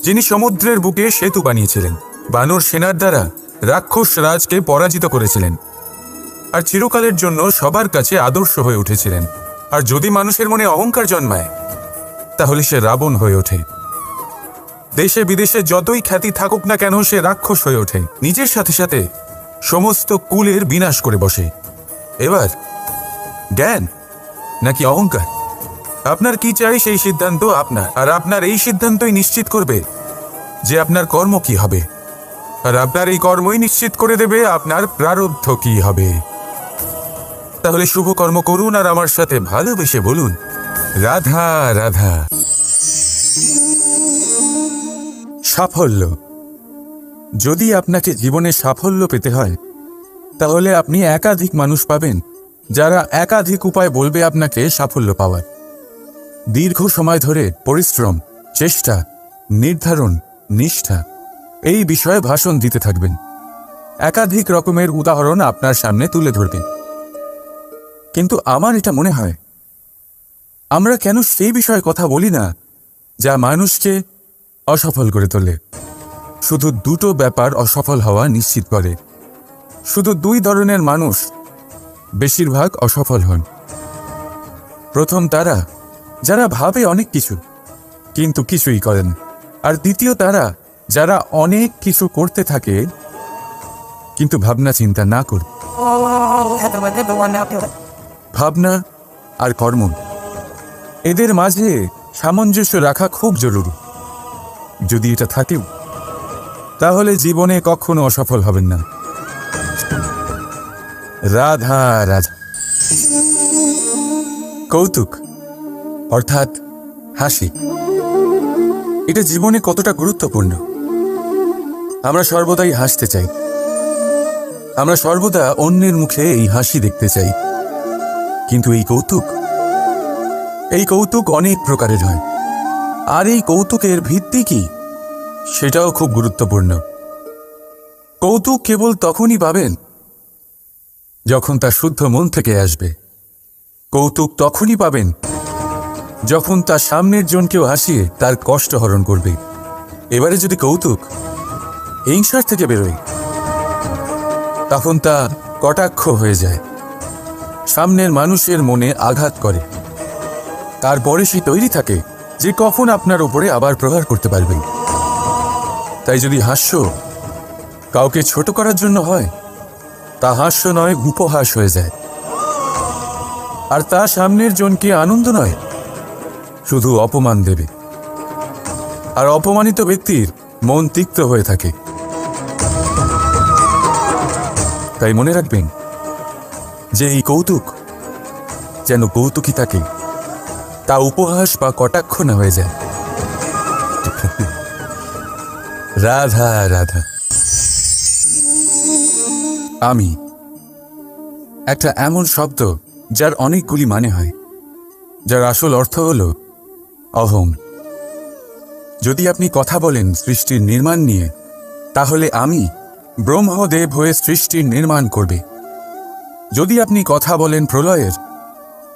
যিনি সমুদ্রের বুকে সেতু বানিয়েছিলেন, বানর সেনার দ্বারা রাক্ষস রাজকে পরাজিত করেছিলেন, আর চিরকালের জন্য সবার কাছে আদর্শ হয়ে উঠেছিলেন। আর যদি মানুষের মনে অহংকার জন্মায়, তাহলে সে রাবণ হয়ে ওঠে। দেশে বিদেশে যতই খ্যাতি থাকুক না কেন, সে রাক্ষস হয়ে ওঠে, নিজের সাথে সাথে সমস্ত কুলের বিনাশ করে বসে। এবার জ্ঞান নাকি অহংকার, আপনার কি চাই সেই সিদ্ধান্ত আপনার, আর আপনার এই সিদ্ধান্তই নিশ্চিত করবে যে আপনার কর্ম কি হবে, আর আপনার এই কর্মই নিশ্চিত করে দেবে আপনার প্রারব্ধ কি হবে। তাহলে শুভ কর্ম করুন আর আমার সাথে ভালোবেসে বলুন, রাধা রাধা। সাফল্য। যদি আপনাকে জীবনে সাফল্য পেতে হয়, তাহলে আপনি একাধিক মানুষ পাবেন যারা একাধিক উপায় বলবে আপনাকে সাফল্য পাওয়ার। দীর্ঘ সময় ধরে পরিশ্রম, চেষ্টা, নির্ধারণ, নিষ্ঠা এই বিষয়ে ভাষণ দিতে থাকবেন। একাধিক রকমের উদাহরণ আপনার সামনে তুলে ধরবেন। কিন্তু আমার এটা মনে হয়, আমরা কেন সেই বিষয়ে কথা বলি না যা মানুষকে অসফল করে তোলে। শুধু দুটো ব্যাপার অসফল হওয়া নিশ্চিত করে। শুধু দুই ধরনের মানুষ বেশিরভাগ অসফল হন। প্রথম তারা যারা ভাবে অনেক কিছু কিন্তু কিছুই করেন, আর দ্বিতীয় তারা যারা অনেক কিছু করতে থাকে কিন্তু ভাবনা চিন্তা না করে। ভাবনা আর কর্ম, এদের মাঝে সামঞ্জস্য রাখা খুব জরুরি। যদি এটা থাকেও, তাহলে জীবনে কখনো অসফল হবেন না। রাধা রাধা। কৌতুক অর্থাৎ হাসি, এটা জীবনে কতটা গুরুত্বপূর্ণ। আমরা সর্বদাই হাসতে চাই, আমরা সর্বদা অন্যের মুখে এই হাসি দেখতে চাই। কিন্তু এই কৌতুক অনেক প্রকারের হয়, আর এই কৌতুকের ভিত্তি কি সেটাও খুব গুরুত্বপূর্ণ। কৌতুক কেবল তখনই পাবেন যখন তা শুদ্ধ মন থেকে আসবে। কৌতুক তখনই পাবেন যখন তার সামনের জনকেও হাসিয়ে তার কষ্ট হরণ করবে। এবারে যদি কৌতুক হিংসার থেকে বেরোয়, তখন তা কটাক্ষ হয়ে যায়, সামনের মানুষের মনে আঘাত করে। তারপরে সে তৈরি থাকে যে কখন আপনার উপরে আবার প্রহার করতে পারবে। তাই যদি হাস্য কাউকে ছোট করার জন্য হয়, তা হাস্য নয়, উপহাস হয়ে যায়। আর তা সামনের জনকে আনন্দ নয়, শুধু অপমান দেবে। আর অপমানিত ব্যক্তির মন তিক্ত হয়ে থাকে। তাই মনে রাখবেন যে এই কৌতুক যেন কৌতুকই থাকে, তা উপহাস বা কটাক্ষ না হয়ে যায়। রাধা রাধা। আমি একটা এমন শব্দ যার অনেকগুলি মানে হয়, যার আসল অর্থ হল অহং। যদি আপনি কথা বলেন সৃষ্টির নির্মাণ নিয়ে, তাহলে আমি ব্রহ্মদেব হয়ে সৃষ্টির নির্মাণ করবে। যদি আপনি কথা বলেন প্রলয়ের,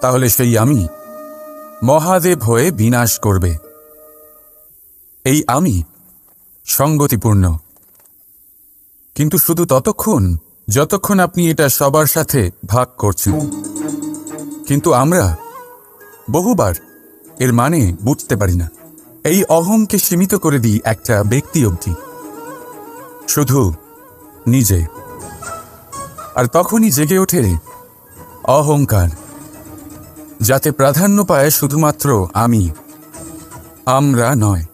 তাহলে সেই আমি মহাদেব হয়ে বিনাশ করবে। এই আমি সঙ্গতিপূর্ণ, কিন্তু শুধু ততক্ষণ যতক্ষণ আপনি এটা সবার সাথে ভাগ করছেন। কিন্তু আমরা বহুবার এর মানে বুঝতে পারি না। এই অহংকে সীমিত করে দিই একটা ব্যক্তি অবধি, শুধু নিজে। আর তখনই জেগে ওঠে অহংকার, যাতে প্রাধান্য পায় শুধুমাত্র আমি, আমরা নয়।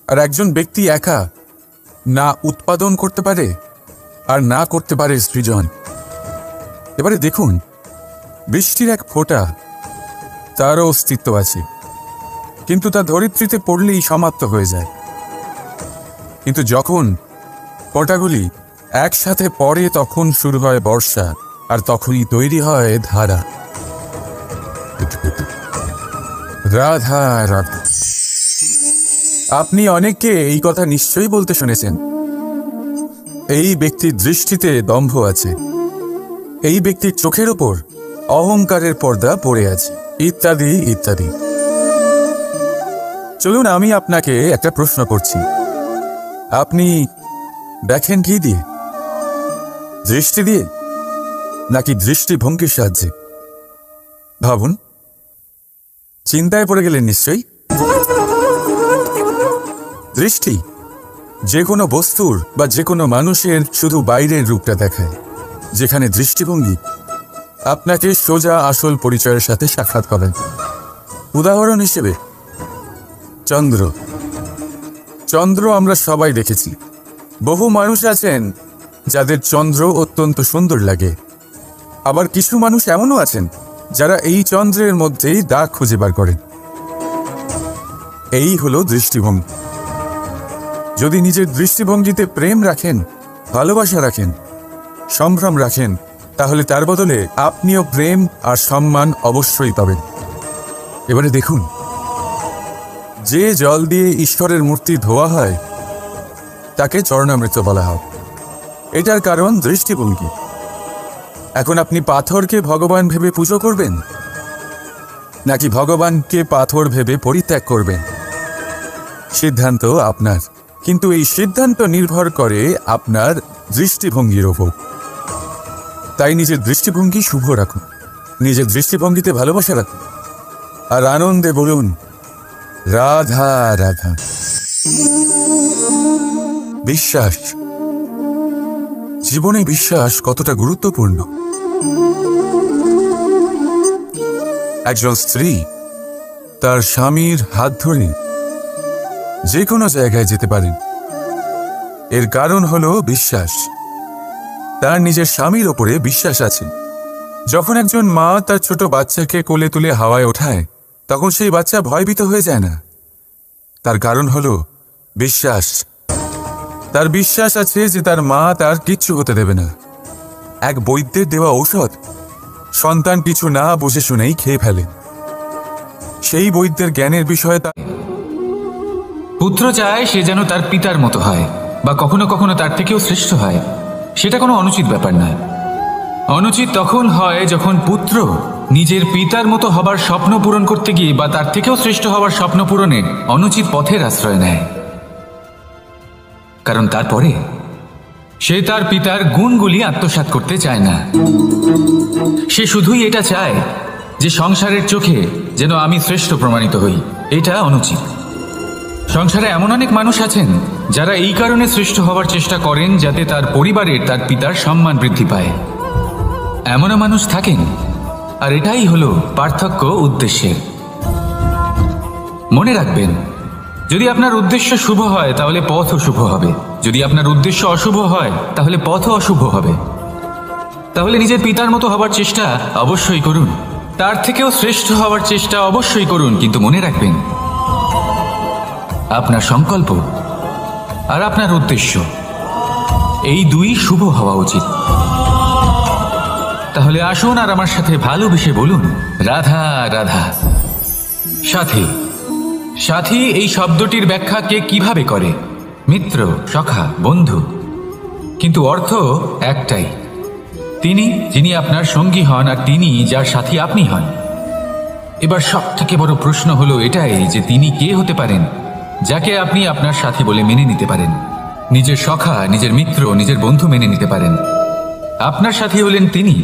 আর একজন ব্যক্তি একা না উৎপাদন করতে পারে আর না করতে পারে সৃজন। এবারে দেখুন, বৃষ্টির এক ফোঁটা, তারও অস্তিত্ব আছে, কিন্তু তা ধরিত্রীতে পড়লেই সমাপ্ত হয়ে যায়। কিন্তু যখন ফোঁটাগুলি একসাথে পড়ে তখন শুরু হয় বর্ষা, আর তখনই তৈরি হয় ধারা। রাধা রাধা। আপনি অনেককে এই কথা নিশ্চয়ই বলতে শুনেছেন, এই ব্যক্তির দৃষ্টিতে দম্ভ আছে, এই ব্যক্তির চোখের ওপর অহংকারের পর্দা পড়ে আছে, ইত্যাদি ইত্যাদি। চলুন আমি আপনাকে একটা প্রশ্ন করছি, আপনি দেখেন কি দিয়ে? দৃষ্টি দিয়ে নাকি দৃষ্টিভঙ্গির সাহায্যে? ভাবুন, চিন্তায় পড়ে গেলেন নিশ্চয়ই। দৃষ্টি যে কোনো বস্তুর বা যে কোনো মানুষের শুধু বাইরের রূপটা দেখায়, যেখানে দৃষ্টিভঙ্গি আপনাকে সোজা আসল পরিচয়ের সাথে সাক্ষাৎ করেন। উদাহরণ হিসেবে চন্দ্র। চন্দ্র আমরা সবাই দেখেছি। বহু মানুষ আছেন যাদের চন্দ্র অত্যন্ত সুন্দর লাগে, আবার কিছু মানুষ এমনও আছেন যারা এই চন্দ্রের মধ্যেই দাগ খুঁজে বার করেন। এই হলো দৃষ্টিভঙ্গি। যদি নিজের দৃষ্টিভঙ্গিতে প্রেম রাখেন, ভালোবাসা রাখেন, সম্ভ্রম রাখেন, তাহলে তার বদলে আপনিও প্রেম আর সম্মান অবশ্যই পাবেন। এবারে দেখুন, যে জল দিয়ে ঈশ্বরের মূর্তি ধোয়া হয় তাকে চরণামৃত বলা হয়। এটার কারণ দৃষ্টিভঙ্গি। এখন আপনি পাথরকে ভগবান ভেবে পুজো করবেন নাকি ভগবানকে পাথর ভেবে পরিত্যাগ করবেন, সিদ্ধান্ত আপনার। কিন্তু এই সিদ্ধান্ত নির্ভর করে আপনার দৃষ্টিভঙ্গির ওপর। তাই নিজের দৃষ্টিভঙ্গি শুভ রাখুন, নিজের দৃষ্টিভঙ্গিতে ভালোবাসা রাখুন, আর আনন্দে বলুন রাধা রাধা। বিশ্বাস, জীবনে বিশ্বাস কতটা গুরুত্বপূর্ণ। একজন স্ত্রী তার স্বামীর হাত ধরে যে কোনো জায়গায় যেতে পারেন, এর কারণ হলো বিশ্বাস। তার নিজের স্বামীর ওপরে বিশ্বাস আছে। যখন একজন মা তার ছোট বাচ্চাকে কোলে তুলে হাওয়ায় ওঠায়, তখন সেই বাচ্চা ভয়ভীত হয়ে যায় না। তার কারণ হলো বিশ্বাস। তার বিশ্বাস আছে যে তার মা তার কিচ্ছু হতে দেবে না। এক বৈদ্যের দেওয়া ঔষধ সন্তান কিছু না বুঝে শুনেই খেয়ে ফেলে। সেই বৈদ্যের জ্ঞানের বিষয়ে পুত্র চায় সে যেন তার পিতার মতো হয়, বা কখনো কখনো তার থেকেও শ্রেষ্ঠ হয়। সেটা কোনো অনুচিত ব্যাপার নয়। অনুচিত তখন হয় যখন পুত্র নিজের পিতার মতো হবার স্বপ্ন পূরণ করতে গিয়ে বা তার থেকেও শ্রেষ্ঠ হবার স্বপ্ন পূরণে অনুচিত পথের আশ্রয় নেয়। কারণ তারপরে সে তার পিতার গুণগুলি আত্মসাৎ করতে চায় না। সে শুধুই এটা চায় যে সংসারের চোখে যেন আমি শ্রেষ্ঠ প্রমাণিত হই। এটা অনুচিত। সংসারে এমন অনেক মানুষ আছেন যারা এই কারণে শ্রেষ্ঠ হওয়ার চেষ্টা করেন যাতে তার পরিবারের তার পিতার সম্মান বৃদ্ধি পায়। এমনও মানুষ থাকেন, আর এটাই হলো পার্থক্য উদ্দেশ্যের। মনে রাখবেন, যদি আপনার উদ্দেশ্য শুভ হয় তাহলে পথও শুভ হবে, যদি আপনার উদ্দেশ্য অশুভ হয় তাহলে পথও অশুভ হবে। তাহলে নিজের পিতার মতো হবার চেষ্টা অবশ্যই করুন, তার থেকেও শ্রেষ্ঠ হওয়ার চেষ্টা অবশ্যই করুন, কিন্তু মনে রাখবেন আপনার সংকল্প আর আপনার উদ্দেশ্য এই দুই শুভ হওয়া উচিত। তাহলে আসুন আর আমার সাথে ভালোবেসে বলুন রাধা রাধা। সাথী। সাথী এই শব্দটির ব্যাখ্যা কে কিভাবে করে? মিত্র, সখা, বন্ধু। কিন্তু অর্থ একটাই, তিনি যিনি আপনার সঙ্গী হন আর তিনি যার সাথী আপনি হন। এবার সব থেকে বড় প্রশ্ন হলো এটাই যে তিনি কে হতে পারেন যাকে আপনি আপনার সাথী বলে মেনে নিতে পারেন। নিজের সখা, নিজের মিত্র, নিজের বন্ধু মেনে নিতে পারেন। আপনার সাথী হলেন তিনি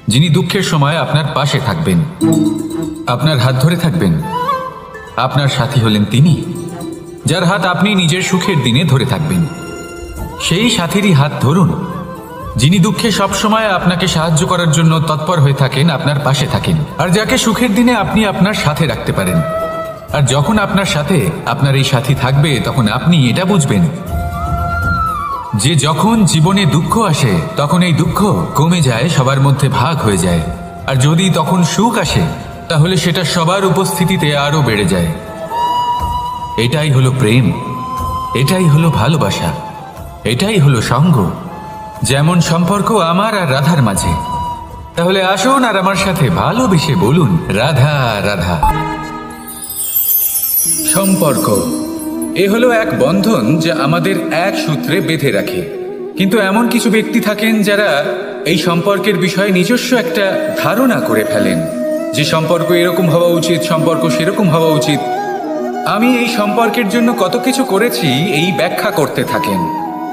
যিনি দুঃখের সময় আপনার পাশে থাকবেন, আপনার হাত ধরে থাকবেন। আপনার সাথী হলেন তিনি যার হাত আপনি নিজের সুখের দিনে ধরে থাকবেন। সেই সাথীরই হাত ধরুন যিনি দুঃখে সবসময় আপনাকে সাহায্য করার জন্য তৎপর হয়ে থাকেন, আপনার পাশে থাকেন, আর যাকে সুখের দিনে আপনি আপনার সাথে রাখতে পারেন। আর যখন আপনার সাথে আপনার এই সাথী থাকবে, তখন আপনি এটা বুঝবেন যে যখন জীবনে দুঃখ আসে তখন এই দুঃখ কমে যায়, সবার মধ্যে ভাগ হয়ে যায়। আর যদি তখন সুখ আসে তাহলে সেটা সবার উপস্থিতিতে আরো বেড়ে যায়। এটাই হলো প্রেম, এটাই হলো ভালোবাসা, এটাই হলো সঙ্গ। যেমন সম্পর্ক আমার আর রাধার মাঝে। তাহলে আসুন আর আমার সাথে ভালোবেসে বলুন, রাধা রাধা। সম্পর্ক এ হলো এক বন্ধন যা আমাদের এক সূত্রে বেঁধে রাখে। কিন্তু এমন কিছু ব্যক্তি থাকেন যারা এই সম্পর্কের বিষয়ে নিজস্ব একটা ধারণা করে ফেলেন যে সম্পর্ক এরকম হওয়া উচিত, সম্পর্ক সেরকম হওয়া উচিত। আমি এই সম্পর্কের জন্য কত কিছু করেছি এই ব্যাখ্যা করতে থাকেন,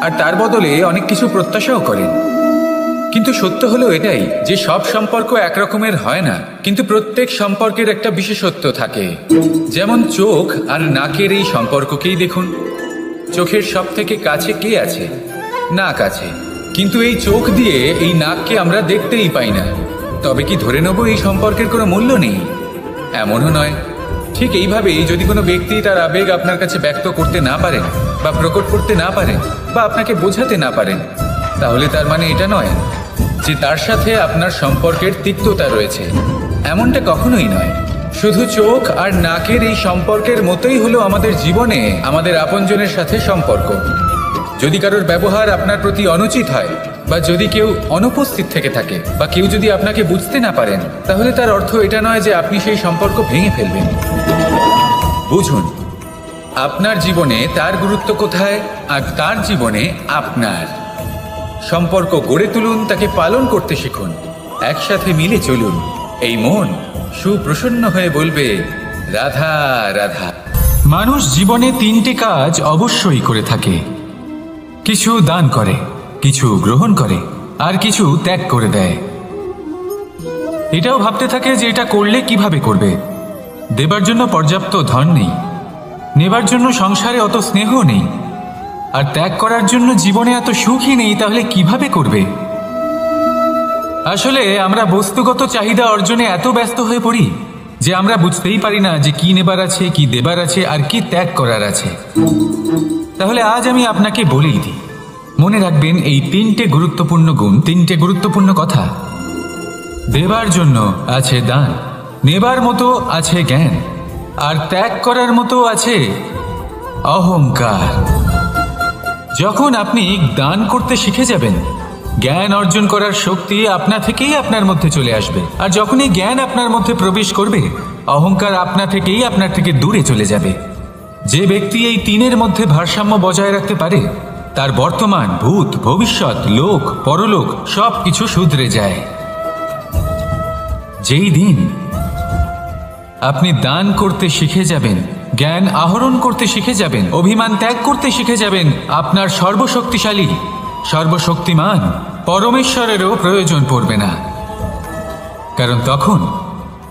আর তার বদলে অনেক কিছু প্রত্যাশাও করেন। কিন্তু সত্য হলো এটাই যে সব সম্পর্ক একরকমের হয় না, কিন্তু প্রত্যেক সম্পর্কের একটা বিশেষত্ব থাকে। যেমন চোখ আর নাকের এই সম্পর্ককেই দেখুন। চোখের সব থেকে কাছে কে আছে? নাক আছে। কিন্তু এই চোখ দিয়ে এই নাককে আমরা দেখতেই পাই না। তবে কি ধরে নেব এই সম্পর্কের কোনো মূল্য নেই? এমনও নয়। ঠিক এইভাবেই যদি কোনো ব্যক্তি তার আবেগ আপনার কাছে ব্যক্ত করতে না পারেন, বা প্রকট করতে না পারেন, বা আপনাকে বোঝাতে না পারেন, তাহলে তার মানে এটা নয় যে তার সাথে আপনার সম্পর্কের তিক্ততা রয়েছে। এমনটা কখনোই নয়। শুধু চোখ আর নাকের এই সম্পর্কের মতোই হলো আমাদের জীবনে আমাদের আপনজনের সাথে সম্পর্ক। যদি কারোর ব্যবহার আপনার প্রতি অনুচিত হয়, বা যদি কেউ অনুপস্থিত থেকে থাকে, বা কেউ যদি আপনাকে বুঝতে না পারেন, তাহলে তার অর্থ এটা নয় যে আপনি সেই সম্পর্ক ভেঙে ফেলবেন। বুঝুন, আপনার জীবনে তার গুরুত্ব কোথায়, আর তার জীবনে আপনার। সম্পর্ক গড়ে তুলুন, তাকে পালন করতে শিখুন, একসাথে মিলে চলুন। এই মন সুপ্রসন্ন হয়ে বলবে, রাধা রাধা। মানুষ জীবনে তিনটে কাজ অবশ্যই করে থাকে। কিছু দান করে, কিছু গ্রহণ করে, আর কিছু ত্যাগ করে দেয়। এটাও ভাবতে থাকে যে এটা করলে কিভাবে করবে। দেবার জন্য পর্যাপ্ত ধন নেই, নেবার জন্য সংসারে অত স্নেহ নেই, আর ত্যাগ করার জন্য জীবনে এত সুখই নেই, তাহলে কিভাবে করবে? আসলে আমরা বস্তুগত চাহিদা অর্জনে এত ব্যস্ত হয়ে পড়ি যে আমরা বুঝতেই পারি না যে কি নেবার আছে, কি দেবার আছে, আর কি ত্যাগ করার আছে। তাহলে আজ আমি আপনাকে বলেই দিই, মনে রাখবেন এই তিনটে গুরুত্বপূর্ণ গুণ, তিনটে গুরুত্বপূর্ণ কথা। দেবার জন্য আছে দান, নেবার মতো আছে জ্ঞান, আর ত্যাগ করার মতো আছে অহংকার। যখন আপনি দান করতে শিখে যাবেন, জ্ঞান অর্জন করার শক্তি আপনা থেকেই আপনার মধ্যে চলে আসবে। আর যখনই জ্ঞান আপনার মধ্যে প্রবেশ করবে, অহংকার আপনা থেকেই আপনার থেকে দূরে চলে যাবে। যে ব্যক্তি এই তিনের মধ্যে ভারসাম্য বজায় রাখতে পারে, তার বর্তমান, ভূত, ভবিষ্যৎ, লোক, পরলোক সব কিছু শুধরে যায়। যেই দিন আপনি দান করতে শিখে যাবেন, জ্ঞান আহরণ করতে শিখে যাবেন, অভিমান ত্যাগ করতে শিখে যাবেন, আপনার সর্বশক্তিশালী, সর্বশক্তিমান পরমেশ্বরেরও প্রয়োজন পড়বে না। কারণ তখন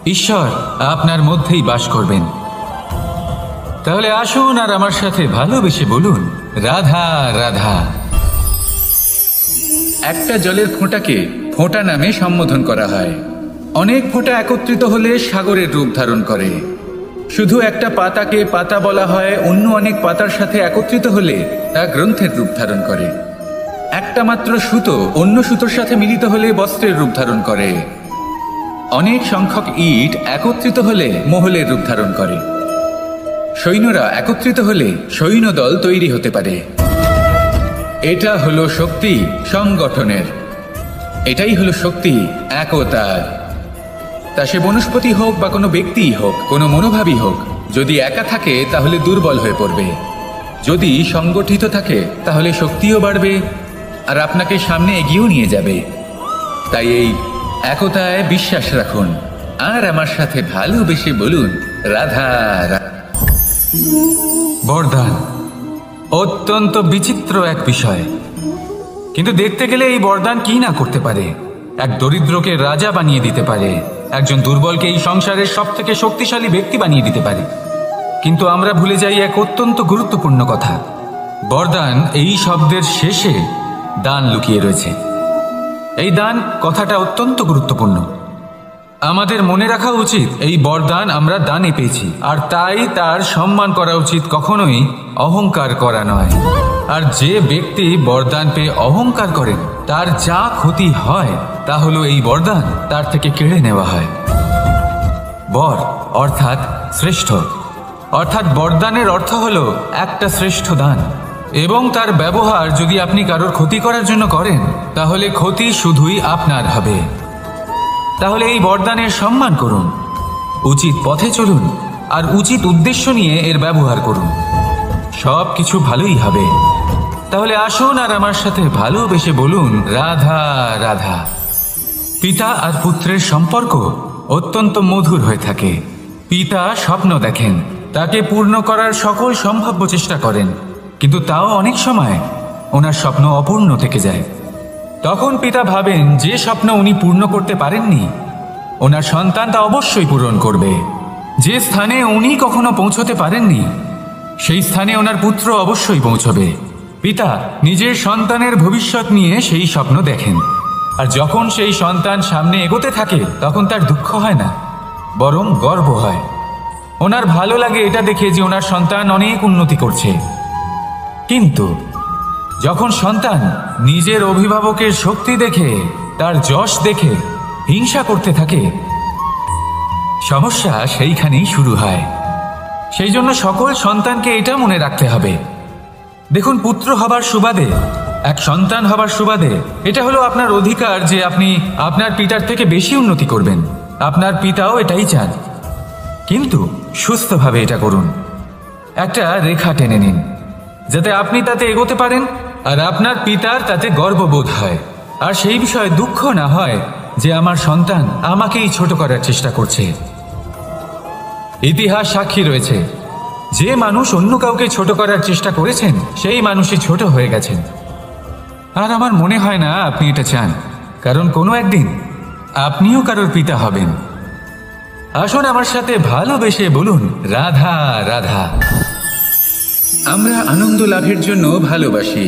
ঈশ্বর আপনার মধ্যেই বাস করবেন। তাহলে আসুন আর আমার সাথে ভালোবেসে বলুন, রাধা রাধা। একটা জলের ফোঁটাকে ফোঁটা নামে সম্বোধন করা হয়। অনেক ফোঁটা একত্রিত হলে সাগরের রূপ ধারণ করে। শুধু একটা পাতাকে পাতা বলা হয়, অন্য অনেক পাতার সাথে একত্রিত হলে তা গ্রন্থের রূপ ধারণ করে। একটা মাত্র সুতো অন্য সুতোর সাথে মিলিত হলে বস্ত্রের রূপ ধারণ করে। অনেক সংখ্যক ইট একত্রিত হলে মহলের রূপ ধারণ করে। সৈন্যরা একত্রিত হলে সৈন্যদল তৈরি হতে পারে। এটা হলো শক্তি সংগঠনের, এটাই হলো শক্তি একতার। তা সে বনস্পতি হোক বা কোনো ব্যক্তিই হোক, কোনো মনোভাবই হোক, যদি একা থাকে তাহলে দুর্বল হয়ে পড়বে। যদি সংগঠিত থাকে তাহলে শক্তিও বাড়বে, আর আপনাকে সামনে এগিয়েও নিয়ে যাবে। তাই এই একতায় বিশ্বাস রাখুন, আর আমার সাথে ভালোবেসে বলুন, রাধা রাধা। বরদান, অত্যন্ত বিচিত্র এক বিষয়। কিন্তু দেখতে গেলে এই বরদান কি না করতে পারে। এক দরিদ্রকে রাজা বানিয়ে দিতে পারে, একজন দুর্বলকে এই সংসারের সবথেকে শক্তিশালী ব্যক্তি বানিয়ে দিতে পারে। কিন্তু আমরা ভুলে যাই এক অত্যন্ত গুরুত্বপূর্ণ কথা। বরদান এই শব্দের শেষে দান লুকিয়ে রয়েছে। এই দান কথাটা অত্যন্ত গুরুত্বপূর্ণ। আমাদের মনে রাখা উচিত এই বরদান আমরা দানে পেয়েছি, আর তাই তার সম্মান করা উচিত, কখনোই অহংকার করা নয়। আর যে ব্যক্তি বরদান পেয়ে অহংকার করেন তার যা ক্ষতি হয় তা হলো এই বরদান তার থেকে কেড়ে নেওয়া হয়। বর অর্থাৎ শ্রেষ্ঠ, অর্থাৎ বরদানের অর্থ হলো একটা শ্রেষ্ঠ দান, এবং তার ব্যবহার যদি আপনি কারোর ক্ষতি করার জন্য করেন তাহলে ক্ষতি শুধুই আপনার হবে। তাহলে এই বরদানের সম্মান করুন, উচিত পথে চলুন, আর উচিত উদ্দেশ্য নিয়ে এর ব্যবহার করুন, সব কিছু ভালোই হবে। তাহলে আসুন আর আমার সাথে ভালোবেসে বলুন, রাধা রাধা। পিতা আর পুত্রের সম্পর্ক অত্যন্ত মধুর হয়ে থাকে। পিতা স্বপ্ন দেখেন, তাকে পূর্ণ করার সকল সম্ভাব্য চেষ্টা করেন, কিন্তু তাও অনেক সময় ওনার স্বপ্ন অপূর্ণ থেকে যায়। তখন পিতা ভাবেন যে স্বপ্ন উনি পূর্ণ করতে পারেননি ওনার সন্তান তা অবশ্যই পূরণ করবে। যে স্থানে উনি কখনো পৌঁছতে পারেননি সেই স্থানে ওনার পুত্র অবশ্যই পৌঁছবে। পিতা নিজের সন্তানের ভবিষ্যৎ নিয়ে সেই স্বপ্ন দেখেন, আর যখন সেই সন্তান সামনে এগোতে থাকে তখন তার দুঃখ হয় না, বরং গর্ব হয়। ওনার ভালো লাগে এটা দেখে যে ওনার সন্তান অনেক উন্নতি করছে। কিন্তু যখন সন্তান নিজের অভিভাবকের শক্তি দেখে, তার যশ দেখে হিংসা করতে থাকে, সমস্যা সেইখানেই শুরু হয়। সেই জন্য সকল সন্তানকে এটা মনে রাখতে হবে। দেখুন, পুত্র হবার সুবাদে, এক সন্তান হবার সুবাদে এটা হলো আপনার অধিকার যে আপনি আপনার পিতার থেকে বেশি উন্নতি করবেন। আপনার পিতাও এটাই চান, কিন্তু সুস্থভাবে এটা করুন। একটা রেখা টেনে নিন যাতে আপনি তাতে এগোতে পারেন আর আপনার পিতার তাতে গর্ববোধ হয়, আর সেই বিষয়ে দুঃখ না হয় যে আমার সন্তান আমাকেই ছোট করার চেষ্টা করছে। ইতিহাস সাক্ষী রয়েছে, যে মানুষ অন্য কাউকে ছোট করার চেষ্টা করেছেন সেই মানুষই ছোট হয়ে গেছেন। আর আমার মনে হয় না আপনি এটা চান, কারণ কোনো একদিন আপনিও কারোর পিতা হবেন। আসুন আমার সাথে ভালোবেসে বলুন, রাধা রাধা। আমরা আনন্দ লাভের জন্য ভালোবাসি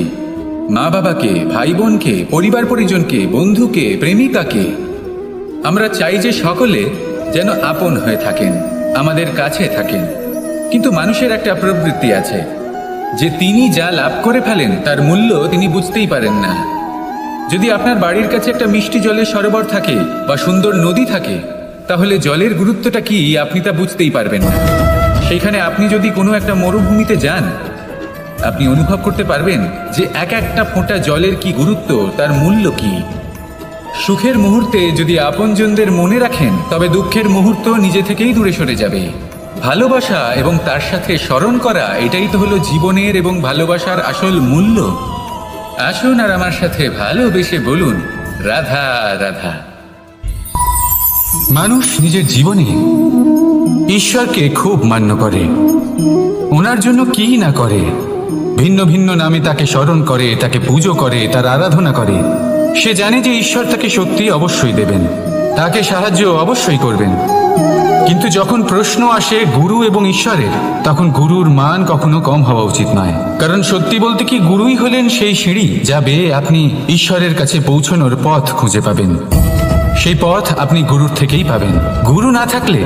মা বাবাকে, ভাই বোনকে, পরিবার পরিজনকে, বন্ধুকে, প্রেমিকাকে। আমরা চাই যে সকলে যেন আপন হয়ে থাকেন, আমাদের কাছে থাকেন। কিন্তু মানুষের একটা প্রবৃত্তি আছে যে তিনি যা লাভ করে ফেলেন তার মূল্য তিনি বুঝতেই পারেন না। যদি আপনার বাড়ির কাছে একটা মিষ্টি জলের সরোবর থাকে বা সুন্দর নদী থাকে, তাহলে জলের গুরুত্বটা কি আপনি তা বুঝতেই পারবেন না। সেখানে আপনি যদি কোনো একটা মরুভূমিতে যান, আপনি অনুভব করতে পারবেন যে এক একটা ফোঁটা জলের কি গুরুত্ব, তার মূল্য কি। সুখের মুহূর্তে যদি আপনজনদের মনে রাখেন, তবে দুঃখের মুহূর্ত নিজে থেকেই দূরে সরে যাবে। ভালোবাসা এবং তার সাথে স্মরণ করা, এটাই তো হলো জীবনের এবং ভালোবাসার আসল মূল্য। আসুন আর আমার সাথে ভালোবেসে বলুন, রাধা রাধা। মানুষ নিজের জীবনে ঈশ্বরকে খুব মান্য করে, ওনার জন্য কি না করে। ভিন্ন ভিন্ন নামে তাকে স্মরণ করে, তাকে পুজো করে, তার আরাধনা করে। সে জানে যে ঈশ্বর তাকে শক্তি অবশ্যই দেবেন, তাকে সাহায্য অবশ্যই করবেন। কিন্তু যখন প্রশ্ন আসে গুরু এবং ঈশ্বরের, তখন গুরুর মান কখনো কম হওয়া উচিত নয়। কারণ সত্যি বলতে কি, গুরুই হলেন সেই সিঁড়ি যা বেয়ে আপনি ঈশ্বরের কাছে পৌঁছানোর পথ খুঁজে পাবেন। সেই পথ আপনি গুরুর থেকেই পাবেন। গুরু না থাকলে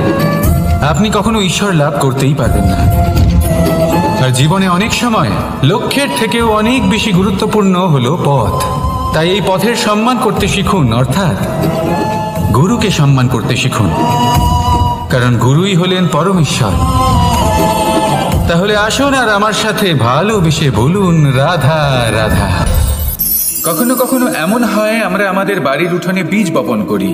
আপনি কখনো ঈশ্বর লাভ করতেই পারবেন না। আর জীবনে অনেক সময় লক্ষ্যের থেকেও অনেক বেশি গুরুত্বপূর্ণ হলো পথ। তাই এই পথের সম্মান করতে শিখুন, অর্থাৎ গুরুকে সম্মান করতে শিখুন, কারণ গুরুই হলেন পরমেশ্বর। তাহলে আসুন আর আমার সাথে ভালোবেসে বলুন, রাধা রাধা। কখনো কখনো এমন হয় আমরা আমাদের বাড়ির উঠোনে বীজ বপন করি,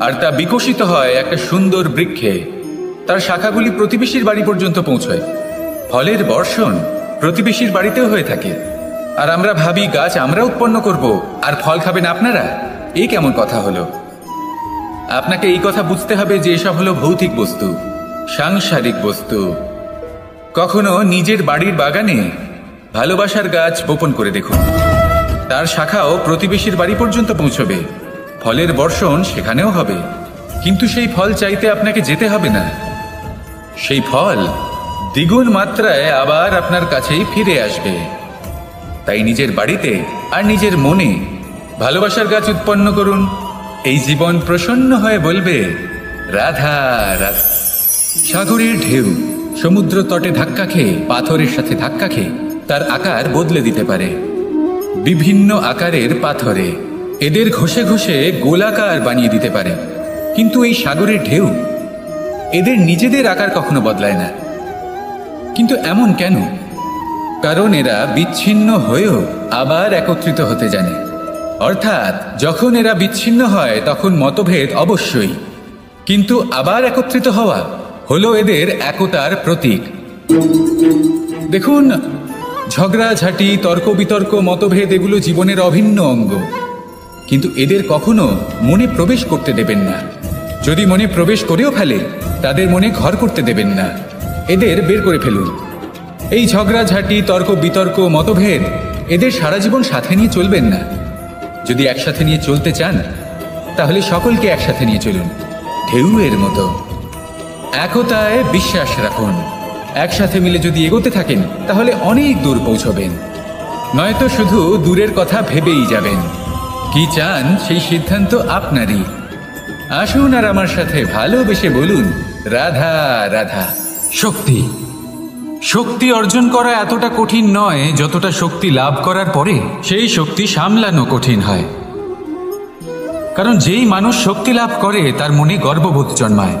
আর তা বিকশিত হয় একটা সুন্দর বৃক্ষে। তার শাখাগুলি প্রতিবেশীর বাড়ি পর্যন্ত পৌঁছয়। ফলের বর্ষণ প্রতিবেশীর বাড়িতেও হয়ে থাকে, আর আমরা ভাবি গাছ আমরা উৎপন্ন করব আর ফল খাবেন আপনারা। এই কেমন কথা হলো? আপনাকে এই কথা বুঝতে হবে যে এসব হলো ভৌতিক বস্তু, সাংসারিক বস্তু। কখনো নিজের বাড়ির বাগানে ভালোবাসার গাছ বপন করে দেখুন, তার শাখাও প্রতিবেশীর বাড়ি পর্যন্ত পৌঁছবে, ফলের বর্ষণ সেখানেও হবে, কিন্তু সেই ফল চাইতে আপনাকে যেতে হবে না। সেই ফল দ্বিগুণ মাত্রায় আবার আপনার কাছেই ফিরে আসবে। তাই নিজের বাড়িতে আর নিজের মনে ভালোবাসার গাছ উৎপন্ন করুন। এই জীবন প্রসন্ন হয়ে বলবে, রাধা রাধা। সাগরের ঢেউ সমুদ্র তটে ধাক্কা খেয়ে, পাথরের সাথে ধাক্কা খেয়ে তার আকার বদলে দিতে পারে। বিভিন্ন আকারের পাথরে এদের ঘষে ঘষে গোলাকার বানিয়ে দিতে পারে, কিন্তু এই সাগরের ঢেউ এদের নিজেদের আকার কখনো বদলায় না। কিন্তু এমন কেন? কারণ এরা বিচ্ছিন্ন হয়েও আবার একত্রিত হতে জানে। অর্থাৎ যখন এরা বিচ্ছিন্ন হয় তখন মতভেদ অবশ্যই, কিন্তু আবার একত্রিত হওয়া হলো এদের একতার প্রতীক। দেখুন, ঝগড়াঝাঁটি, তর্ক বিতর্ক, মতভেদ এগুলো জীবনের অভিন্ন অঙ্গ, কিন্তু এদের কখনো মনে প্রবেশ করতে দেবেন না। যদি মনে প্রবেশ করেও ফেলে, তাদের মনে ঘর করতে দেবেন না, এদের বের করে ফেলুন। এই ঝগড়াঝাঁটি, তর্ক বিতর্ক, মতভেদ এদের সারা জীবন সাথে নিয়ে চলবেন না। যদি একসাথে নিয়ে চলতে চান তাহলে সকলকে একসাথে নিয়ে চলুন, ঢেউয়ের মতো। একতায় বিশ্বাস রাখুন। একসাথে মিলে যদি এগোতে থাকেন তাহলে অনেক দূর পৌঁছবেন, নয়তো শুধু দূরের কথা ভেবেই যাবেন। কি চান সেই সিদ্ধান্ত আপনারই। আসুন আর আমার সাথে ভালোবেসে বলুন, রাধা রাধা। শক্তি শক্তি অর্জন করা এতটা কঠিন নয় যতটা শক্তি লাভ করার পরে সেই শক্তি সামলানো কঠিন হয়। কারণ যেই মানুষ শক্তি লাভ করে তার মনে গর্ববোধ জন্মায়।